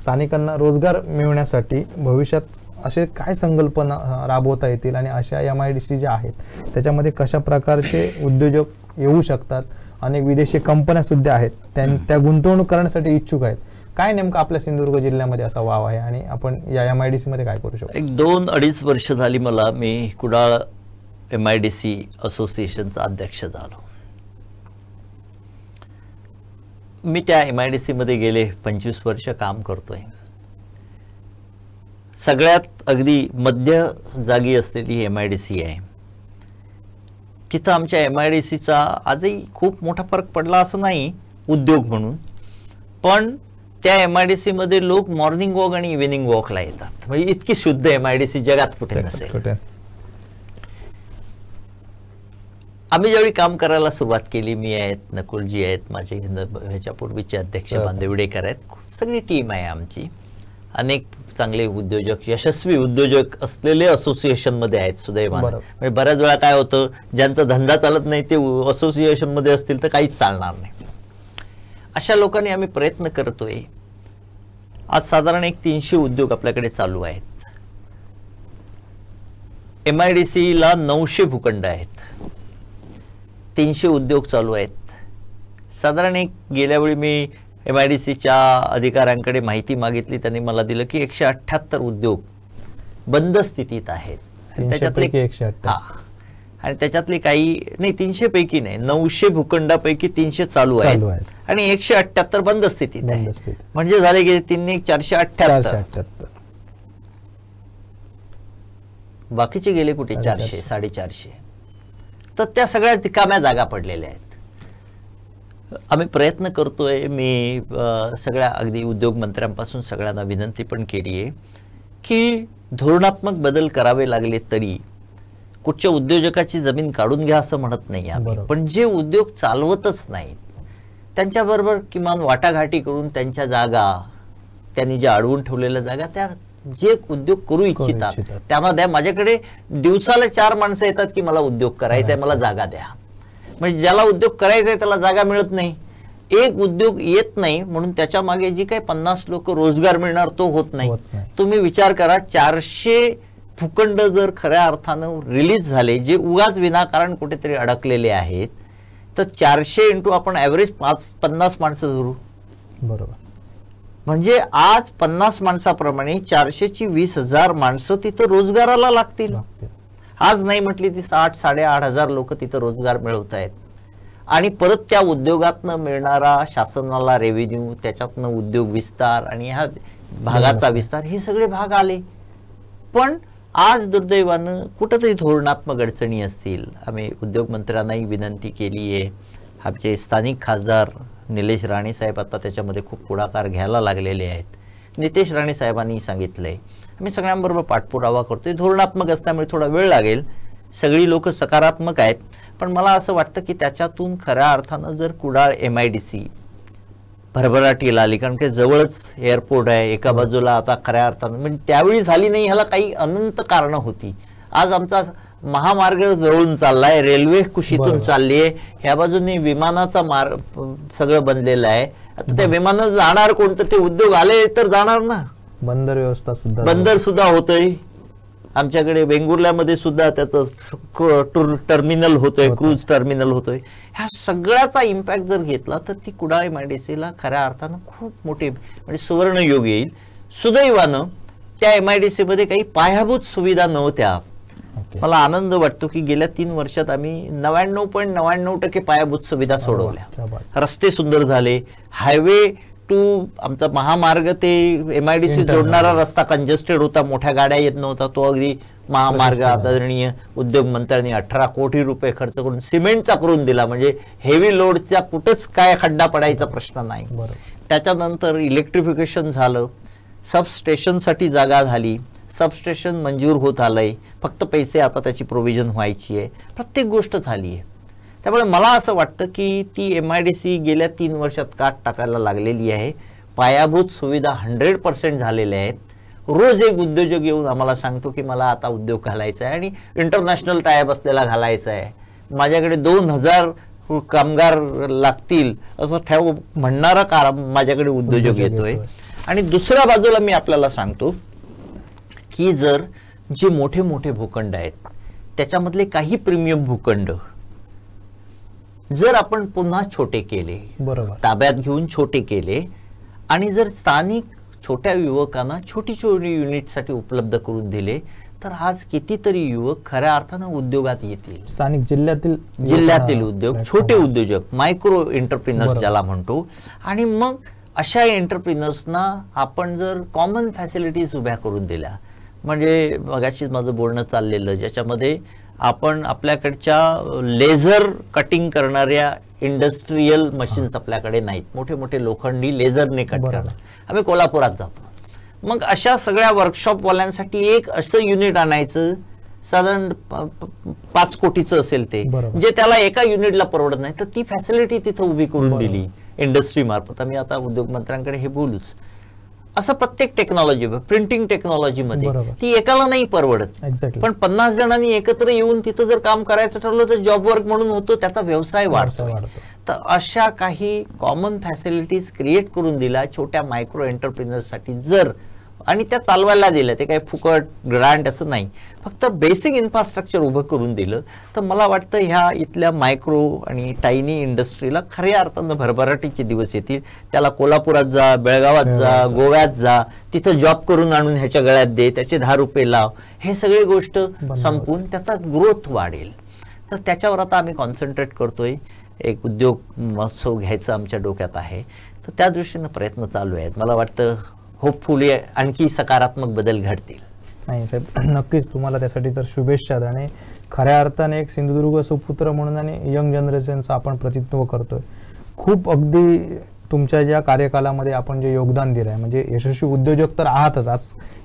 स्थानिकांना रोजगार मिळवण्यासाठी भविष्यात असे काय संकल्पना राबवता येतील आणि अशा MIDC ज्या आहेत त्याच्यामध्ये कशा प्रकारचे उद्योजक येऊ शकतात. अनेक विदेशी कंपन्या सुद्धा आहेत, त्या गुंतवणूक करण्यासाठी इच्छुक आहेत. काय नेमकं आपल्या सिंधुदुर्ग जिल्ह्यामध्ये असा वाव आहे आणि आपण या MIDC मध्ये काय करू शकतो? 2-2.5 वर्ष झाली मला, मी कुडाळ MIDC असोसिएशनचा अध्यक्ष झालो. मी त्या MIDC मध्ये गेले 25 वर्ष काम करतोय. सगळ्यात अगदी मध्य जागी असलेली MIDC आहे. तिथं आमच्या MIDCचा आजही खूप मोठा फरक पडला असं नाही उद्योग म्हणून, पण त्या MIDC मध्ये लोक मॉर्निंग वॉक आणि इव्हिनिंग वॉकला येतात. म्हणजे इतकी शुद्ध MIDC जगात कुठे नसेल. आम्ही ज्यावेळी काम करायला सुरुवात केली, मी आहेत, नकुलजी आहेत, माझे ह्याच्यापूर्वीचे अध्यक्ष बांदेवडेकर आहेत, सगळी टीम आहे आमची. अनेक चांगले उद्योजक, यशस्वी उद्योजक असलेले असोसिएशन मध्ये आहेत सुदैवाने. म्हणजे बऱ्याच वेळा काय होतं, ज्यांचा धंदा चालत नाही ते असोसिएशन मध्ये असतील तर काहीच चालणार नाही. अशा लोकांनी आम्ही प्रयत्न करतोय. आज साधारण 300 उद्योग आपल्याकडे चालू आहेत. MIDCला 900 भूखंड आहेत, 300 उद्योग चालू आहेत. साधारण गेल्या वेळी मी MIDCच्या अधिकाऱ्यांकडे माहिती मागितली. त्यांनी मला दिलं की 178 उद्योग बंद स्थितीत आहेत. आणि त्याच्यातली काही नाही, 300 पैकी नाही, 900 भूखंडापैकी 300 चालू आहेत आणि 178 बंद स्थितीत आहे. म्हणजे झाले की 3 478. बाकीचे गेले कुठे? 400 450. तर त्या सगळ्या रिकाम्या जागा पडलेल्या आहेत. आम्ही प्रयत्न करतोय. मी सगळ्या अगदी उद्योग मंत्र्यांपासून सगळ्यांना विनंती पण केली आहे की धोरणात्मक बदल करावे लागले तरी कुठच्या उद्योजकाची जमीन काढून घ्या असं म्हणत नाही आम्ही, पण जे उद्योग चालवतच नाहीत त्यांच्याबरोबर किमान वाटाघाटी करून त्यांच्या जागा, त्यांनी ज्या अडवून ठेवलेल्या जागा, त्या जे उद्योग करू इच्छितात त्यांना द्या. माझ्याकडे दिवसाला 4 माणसं येतात की मला उद्योग करायचा आहे, मला जागा द्या. म्हणजे ज्याला उद्योग करायचा आहे त्याला जागा मिळत नाही. एक उद्योग येत नाही म्हणून त्याच्या मागे जी काही 50 लोक रोजगार मिळणार तो होत नाही. तुम्ही विचार करा, 400 भूखंड जर खऱ्या अर्थानं रिलीज झाले जे उगाच विनाकारण कुठेतरी अडकलेले आहेत, तर 400 इंटू आपण ॲव्हरेज 50 माणसं धरू. बरोबर. म्हणजे आज 50 माणसाप्रमाणे 400ची 20,000 माणसं तिथं रोजगाराला लागतील. आज नाही म्हटली ती 8,000-8,500 लोक तिथं रोजगार मिळवत आहेत. आणि परत त्या उद्योगातनं मिळणारा शासनाला रेव्हेन्यू, त्याच्यातनं उद्योग विस्तार आणि ह्या भागाचा विस्तार, हे सगळे भाग आले. पण आज दुर्दैवानं कुठंतरी धोरणात्मक अडचणी असतील. आम्ही उद्योगमंत्र्यांनाही विनंती केली आहे. आमचे स्थानिक खासदार निलेश राणे साहेब आता त्याच्यामध्ये खूप पुढाकार घ्यायला लागलेले आहेत. नितेश राणे साहेबांनी सांगितलंय. आम्ही सगळ्यांबरोबर पाठपुरावा करतोय. धोरणात्मक असल्यामुळे थोडा वेळ लागेल. सगळी लोक सकारात्मक आहेत, पण मला असं वाटतं की त्याच्यातून खऱ्या अर्थानं जर कुडाळ MIDC भरभराटीला आली, कारण की जवळच एअरपोर्ट आहे एका बाजूला, आता खऱ्या अर्थानं म्हणजे त्यावेळी झाली नाही, ह्याला काही अनंत कारणं होती. आज आमचा महामार्ग जवळून चाललाय, रेल्वे कुशीतून चालली आहे, ह्या बाजूने विमानाचा मार्ग सगळं बनलेलं आहे. आता त्या विमानात जाणार कोणतं? ते उद्योग आले तर जाणार ना. बंदर व्यवस्था सुद्धा, बंदर सुद्धा होतोय आमच्याकडे. वेंगुर्ल्यामध्ये सुद्धा त्याचं टर्मिनल होतोय, क्रूज टर्मिनल होतोय. ह्या सगळ्याचा इम्पॅक्ट जर घेतला तर ती कुडाळ MIDCला खऱ्या अर्थानं खूप मोठे म्हणजे सुवर्णयोग येईल. सुदैवानं त्या MIDC मध्ये काही पायाभूत सुविधा नव्हत्या. मला आनंद वाटतो की गेल्या 3 वर्षात आम्ही 99.99% पायाभूत सुविधा सोडवल्या. रस्ते सुंदर झाले. हायवे टू आमचा महामार्ग ते MIDC जोडणारा रस्ता कंजेस्टेड होता, मोठ्या गाड्या येत नव्हता. तो अगदी महामार्ग आदरणीय उद्योग मंत्र्यांनी 18 कोटी रुपये खर्च करून सिमेंटचा करून दिला. म्हणजे हेवी लोडचा कुठंच काय खड्डा पडायचा प्रश्न नाही. त्याच्यानंतर इलेक्ट्रिफिकेशन झालं, सबस्टेशनसाठी जागा झाली, सबस्टेशन मंजूर होत आलंय, फक्त पैसे आता त्याची प्रोव्हिजन व्हायची आहे. प्रत्येक गोष्ट झाली आहे. त्यामुळे मला असं वाटतं की ती MIDC गेल्या 3 वर्षात काट टाकायला लागलेली आहे. पायाभूत सुविधा 100% झालेल्या आहेत. रोज एक उद्योजक येऊन आम्हाला सांगतो की मला आता उद्योग घालायचा आहे आणि इंटरनॅशनल टायअप असलेला घालायचा आहे, माझ्याकडे 2,000 कामगार लागतील असं ठेव म्हणणारा माझ्याकडे उद्योजक येतोय. आणि दुसऱ्या बाजूला मी आपल्याला सांगतो की जर जे मोठे मोठे भूखंड आहेत त्याच्यामधले काही प्रीमियम भूखंड जर आपण पुन्हा छोटे केले, ताब्यात घेऊन छोटे केले आणि जर स्थानिक छोट्या युवकांना छोटी छोटी युनिटसाठी उपलब्ध करून दिले, तर आज कितीतरी युवक खऱ्या अर्थानं उद्योगात येतील. स्थानिक जिल्ह्यातील उद्योग, छोटे उद्योजक, मायक्रो एंटरप्रिनर्स ज्याला म्हणतो. आणि मग अशा एंटरप्रिनर्सना आपण जर कॉमन फॅसिलिटीज उभ्या करून दिल्या, म्हणजे मगाशीच माझं बोलणं चाललेलं ज्याच्यामध्ये आपण आपल्याकडच्या लेझर कटिंग करणाऱ्या इंडस्ट्रियल मशीन्स आपल्याकडे नाहीत. मोठे मोठे लोखंडी लेझरने कट करणं. आम्ही कोल्हापुरात जातो. मग अशा सगळ्या वर्कशॉपवाल्यांसाठी एक असं युनिट आणायचं, साधारण 5 कोटीचं असेल ते, जे त्याला एका युनिटला परवडत नाही, तर ती फॅसिलिटी तिथं उभी करून दिली इंडस्ट्री मार्फत. आम्ही आता उद्योगमंत्र्यांकडे हे बोलूच. असं प्रत्येक टेक्नॉलॉजी, प्रिंटिंग टेक्नॉलॉजीमध्ये ती एकाला नाही परवडत, पण 50 जणांनी एकत्र येऊन तिथं जर काम करायचं ठरलं तर जॉब वर्क म्हणून होतं, त्याचा व्यवसाय वाढतो. तर अशा काही कॉमन फॅसिलिटीज क्रिएट करून दिल्या छोट्या मायक्रो एंटरप्रिनर्ससाठी. जर आणि त्या चालवायला दिल्या, ते काही फुकट ग्रांट असं नाही, फक्त बेसिक इन्फ्रास्ट्रक्चर उभं करून दिलं, तर मला वाटतं ह्या इथल्या मायक्रो आणि टायनी इंडस्ट्रीला खऱ्या अर्थानं भरभराटीचे दिवस येतील. त्याला कोल्हापुरात जा, बेळगावात जा, गोव्यात जा, तिथं जॉब करून आणून ह्याच्या गळ्यात दे, त्याचे 10 रुपये लाव, हे सगळे गोष्ट संपून त्याचा ग्रोथ वाढेल. तर त्याच्यावर आता आम्ही कॉन्सन्ट्रेट करतोय. एक उद्योग महोत्सव घ्यायचा आमच्या डोक्यात आहे, तर त्या दृष्टीनं प्रयत्न चालू आहेत. मला वाटतं होपफुली आणखी सकारात्मक बदल घडतील. नाही साहेब, नक्कीच तुम्हाला त्यासाठी तर शुभेच्छा. आणि खऱ्या अर्थाने एक सिंधुदुर्ग सुपुत्र म्हणून आणि यंग जनरेशनचं आपण प्रतिनिधित्व करतोय. खूप अगदी तुमच्या ज्या कार्यकालामध्ये आपण जे योगदान दिलं आहे, म्हणजे यशस्वी उद्योजक तर आहातच, आज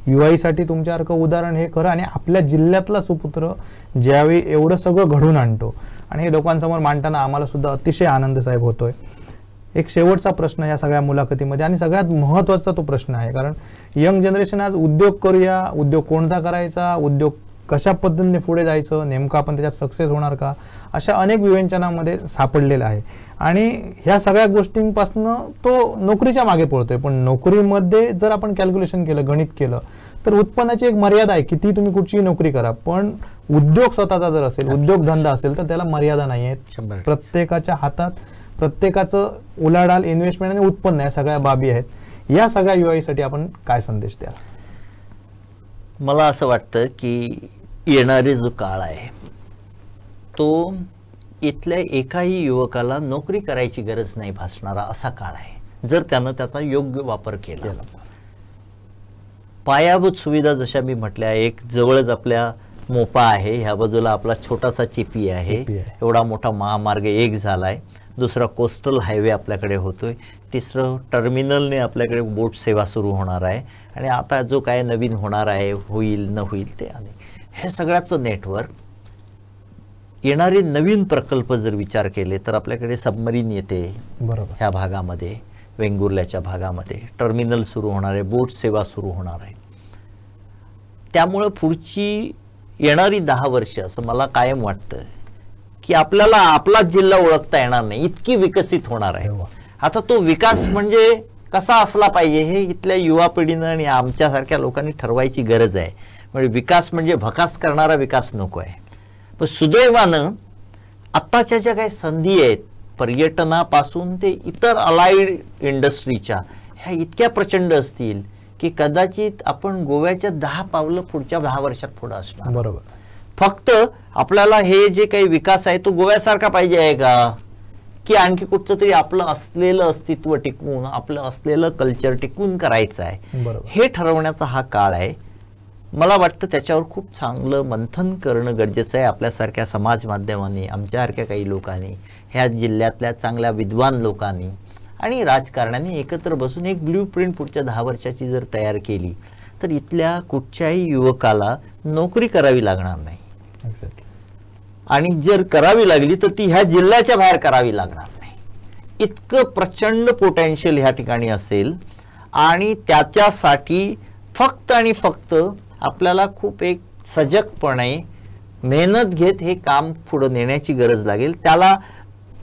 युवाईसाठी तुमच्यासारखं उदाहरण हे खरं. आणि आपल्या जिल्ह्यातला सुपुत्र ज्यावेळी एवढं सगळं घडून आणतो आणि हे लोकांसमोर मांडताना आम्हाला सुद्धा अतिशय आनंद साहेब होतोय. एक शेवटचा प्रश्न या सगळ्या मुलाखतीमध्ये, आणि सगळ्यात महत्त्वाचा तो प्रश्न आहे, कारण यंग जनरेशन आज उद्योग करूया, उद्योग कोणता करायचा, उद्योग कशा पद्धतीने पुढे जायचं, नेमकं आपण त्याच्यात सक्सेस होणार का, अशा अनेक विवेचनामध्ये सापडलेला आहे. आणि ह्या सगळ्या गोष्टींपासून तो नोकरीच्या मागे पळतोय. पण नोकरीमध्ये जर आपण कॅल्क्युलेशन केलं, गणित केलं, तर उत्पन्नाची एक मर्यादा आहे. किती तुम्ही कुठची नोकरी करा, पण उद्योग स्वतःचा जर असेल, उद्योगधंदा असेल, तर त्याला मर्यादा नाही आहेत. प्रत्येकाच्या हातात प्रत्येकाचं उलाढाल, इन्व्हेस्टमेंट आणि उत्पन्न या सगळ्या बाबी आहेत. या सगळ्या युवाईसाठी आपण काय संदेश द्याल? मला असं वाटतं की येणारे जो काळ आहे तो इथल्या एकाही युवकाला नोकरी करायची गरज नाही भासणारा असा काळ आहे, जर त्यानं त्याचा योग्य वापर केला. पायाभूत सुविधा जशा मी म्हटल्या, एक जवळच आपल्या मोपा आहे, ह्या बाजूला आपला छोटासा चिपी आहे, एवढा मोठा महामार्ग एक झालाय, दुसरा कोस्टल हायवे आपल्याकडे होतोय, तिसरं टर्मिनलने आपल्याकडे बोट सेवा सुरू होणार आहे, आणि आता जो काय नवीन होणार आहे, होईल न होईल ते अनेक, हे सगळ्याचं नेटवर्क. येणारे नवीन प्रकल्प जर विचार केले तर आपल्याकडे सबमरीन येते, बरोबर, ह्या भागामध्ये, वेंगुर्ल्याच्या भागामध्ये टर्मिनल सुरू होणार आहे, बोट सेवा सुरू होणार आहे. त्यामुळं पुढची येणारी 10 वर्ष असं मला कायम वाटतं की आपल्याला आपलाच जिल्हा ओळखता येणार नाही, इतकी विकसित होणार आहे. आता तो विकास म्हणजे कसा असला पाहिजे हे इथल्या युवा पिढीनं आणि आमच्यासारख्या लोकांनी ठरवायची गरज आहे. म्हणजे विकास म्हणजे भकास करणारा विकास नको आहे. पण सुदैवानं आत्ताच्या ज्या काही संधी आहेत, पर्यटनापासून ते इतर अलाइड इंडस्ट्रीच्या, ह्या इतक्या प्रचंड असतील की कदाचित आपण गोव्याच्या 10 पावलं पुढच्या 10 वर्षात पुढे असणार. बरोबर. फक्त आपल्याला हे जे काही विकास आहे तो गोव्यासारखा पाहिजे आहे का, की आणखी कुठचं तरी आपलं असलेलं अस्तित्व टिकवून, आपलं असलेलं कल्चर टिकवून करायचं आहे, हे ठरवण्याचा हा काळ आहे. मला वाटतं त्याच्यावर खूप चांगलं मंथन करणं गरजेचं आहे आपल्यासारख्या समाज माध्यमांनी, आमच्यासारख्या काही लोकांनी, ह्या जिल्ह्यातल्या चांगल्या विद्वान लोकांनी आणि राजकारण्यांनी एकत्र बसून एक ब्ल्यूप्रिंट पुढच्या 10 वर्षाची जर तयार केली तर इथल्या कुठच्याही युवकाला नोकरी करावी लागणार नाही. आणि जर करावी लागली तर ती ह्या जिल्ह्याच्या बाहेर करावी लागणार नाही. इतकं प्रचंड पोटेन्शियल ह्या ठिकाणी असेल, आणि त्याच्यासाठी फक्त आणि फक्त आपल्याला खूप एक सजगपणे मेहनत घेत हे काम पुढे नेण्याची गरज लागेल. त्याला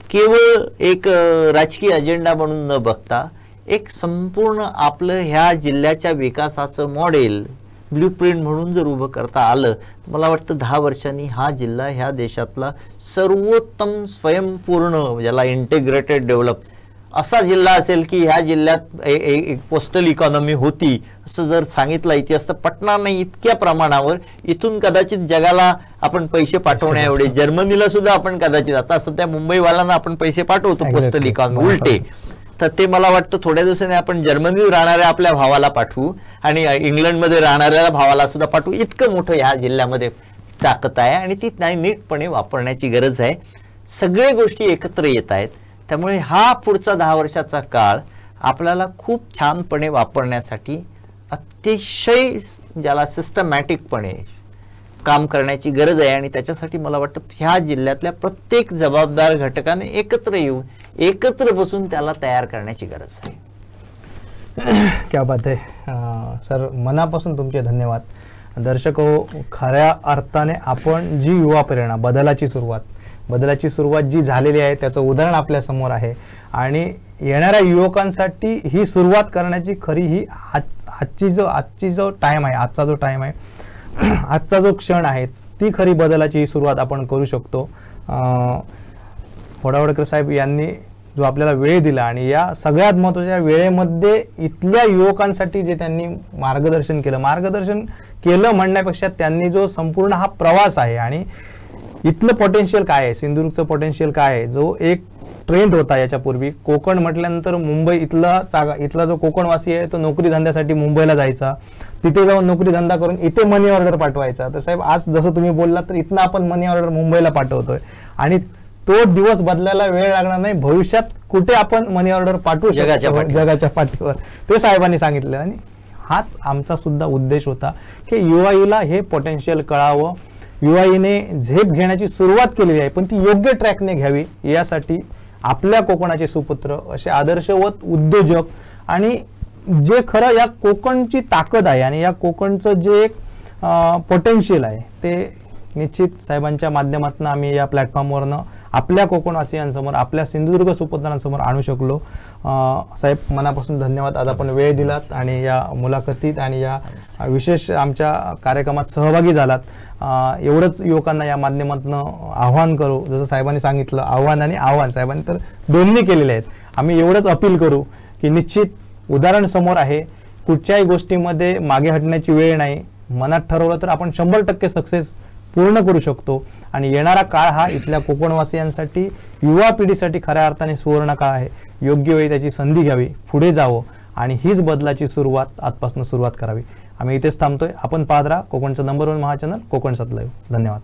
केवळ एक राजकीय अजेंडा म्हणून न बघता एक संपूर्ण आपलं ह्या जिल्ह्याच्या विकासाचं मॉडेल ब्ल्यूप्रिंट म्हणून जर उभं करता आलं, मला वाटतं 10 वर्षांनी हा जिल्हा ह्या देशातला सर्वोत्तम स्वयंपूर्ण, ज्याला इंटिग्रेटेड डेव्हलप असा जिल्हा असेल की ह्या जिल्ह्यात एक पोस्टल इकॉनॉमी होती असं जर सांगितलं इतिहास तर पटणार नाही. इतक्या प्रमाणावर इथून कदाचित जगाला आपण पैसे पाठवण्या एवढे, जर्मनीला सुद्धा आपण कदाचित, आता सध्या मुंबईवाल्यांना आपण पैसे पाठवतो पोस्टल इकॉनॉमी उलटे, तर ते मला वाटतं थोड्या दिवसांनी आपण जर्मनीत राहणाऱ्या आपल्या भावाला पाठवू आणि इंग्लंडमध्ये राहणाऱ्या भावाला सुद्धा पाठवू. इतकं मोठं ह्या जिल्ह्यामध्ये ताकद आहे आणि ती नीटपणे वापरण्याची गरज आहे. सगळे गोष्टी एकत्र येत आहेत. त्यामुळे हा पुढचा 10 वर्षाचा काळ आपल्याला खूप छानपणे वापरण्यासाठी अतिशय ज्याला सिस्टमॅटिकपणे काम करण्याची गरज आहे. आणि त्याच्यासाठी मला वाटतं ह्या जिल्ह्यातल्या प्रत्येक जबाबदार घटकाने एकत्र येऊन एकत्र बसून त्याला तयार करण्याची गरज आहे. क्या बात आहे सर, मनापासून तुमचे धन्यवाद. दर्शक हो, खऱ्या अर्थाने आपण जी युवा प्रेरणा, बदलाची सुरुवात जी झालेली आहे त्याचं उदाहरण आपल्या समोर आहे. आणि येणाऱ्या युवकांसाठी ही सुरुवात करण्याची खरी ही आजची जो टाइम आहे, आजचा जो टाइम आहे, आजचा जो क्षण आहे, ती खरी बदलाची सुरुवात आपण करू शकतो. होडावळकर साहेब यांनी जो आपल्याला वेळ दिला आणि या सगळ्यात महत्त्वाच्या वेळेमध्ये इथल्या युवकांसाठी जे त्यांनी मार्गदर्शन केलं म्हणण्यापेक्षा त्यांनी जो संपूर्ण हा प्रवास आहे आणि इथलं पोटेन्शियल काय आहे, सिंधुदुर्गचं पोटेन्शियल काय आहे, जो एक ट्रेंड होता याच्यापूर्वी, कोकण म्हटल्यानंतर मुंबई, इथला जो कोकणवासी आहे तो नोकरी धंद्यासाठी मुंबईला जायचा, तिथे जाऊन नोकरी धंदा करून इथे मनी ऑर्डर पाठवायचा. तर साहेब आज जसं तुम्ही बोललात तर इथनं आपण मनी ऑर्डर मुंबईला पाठवतोय आणि तो दिवस बदलायला वेळ लागणार नाही. भविष्यात कुठे आपण मनी ऑर्डर पाठवू शकतो जगाच्या पाठीवर, ते साहेबांनी सांगितलं. आणि हाच आमचा सुद्धा उद्देश होता की युवाईला हे पोटेन्शियल कळावं, युवाईने झेप घेण्याची सुरुवात केलेली आहे पण ती योग्य ट्रॅकने घ्यावी, यासाठी आपल्या कोकणाचे सुपुत्र असे आदर्शवत उद्योजक आणि जे खरं या कोकणची ताकद आहे आणि या कोकणचं जे एक पोटेन्शियल आहे ते निश्चित साहेबांच्या माध्यमातून आम्ही या प्लॅटफॉर्मवरनं आपल्या कोकणवासियांसमोर, आपल्या सिंधुदुर्ग सुपुत्रांसमोर आणू शकलो. साहेब मनापासून धन्यवाद. आज आपण वेळ दिलात आणि या मुलाखतीत आणि या विशेष आमच्या कार्यक्रमात सहभागी झालात. एवढंच युवकांना या माध्यमातून आव्हान करू, जसं साहेबांनी सांगितलं आव्हान आणि आव्हान, साहेबांनी तर दोन्ही केलेले आहेत. आम्ही एवढंच अपील करू की निश्चित उदाहरण समोर आहे, कुठच्याही गोष्टीमध्ये मागे हटण्याची वेळ नाही. मनात ठरवलं तर आपण 100% सक्सेस पूर्ण करू शकतो. आणि येणारा काळ हा इथल्या कोकणवासियांसाठी, युवा पिढीसाठी खऱ्या अर्थाने सुवर्ण काळ आहे. योग्य वेळी त्याची संधी घ्यावी, पुढे जावं आणि हीच बदलाची सुरुवात आजपासून सुरुवात करावी. आम्ही इथेच थांबतोय. आपण पाहत राहा कोकणचं नंबर 1 महाचॅनल कोकण 7 लाईव्ह. धन्यवाद.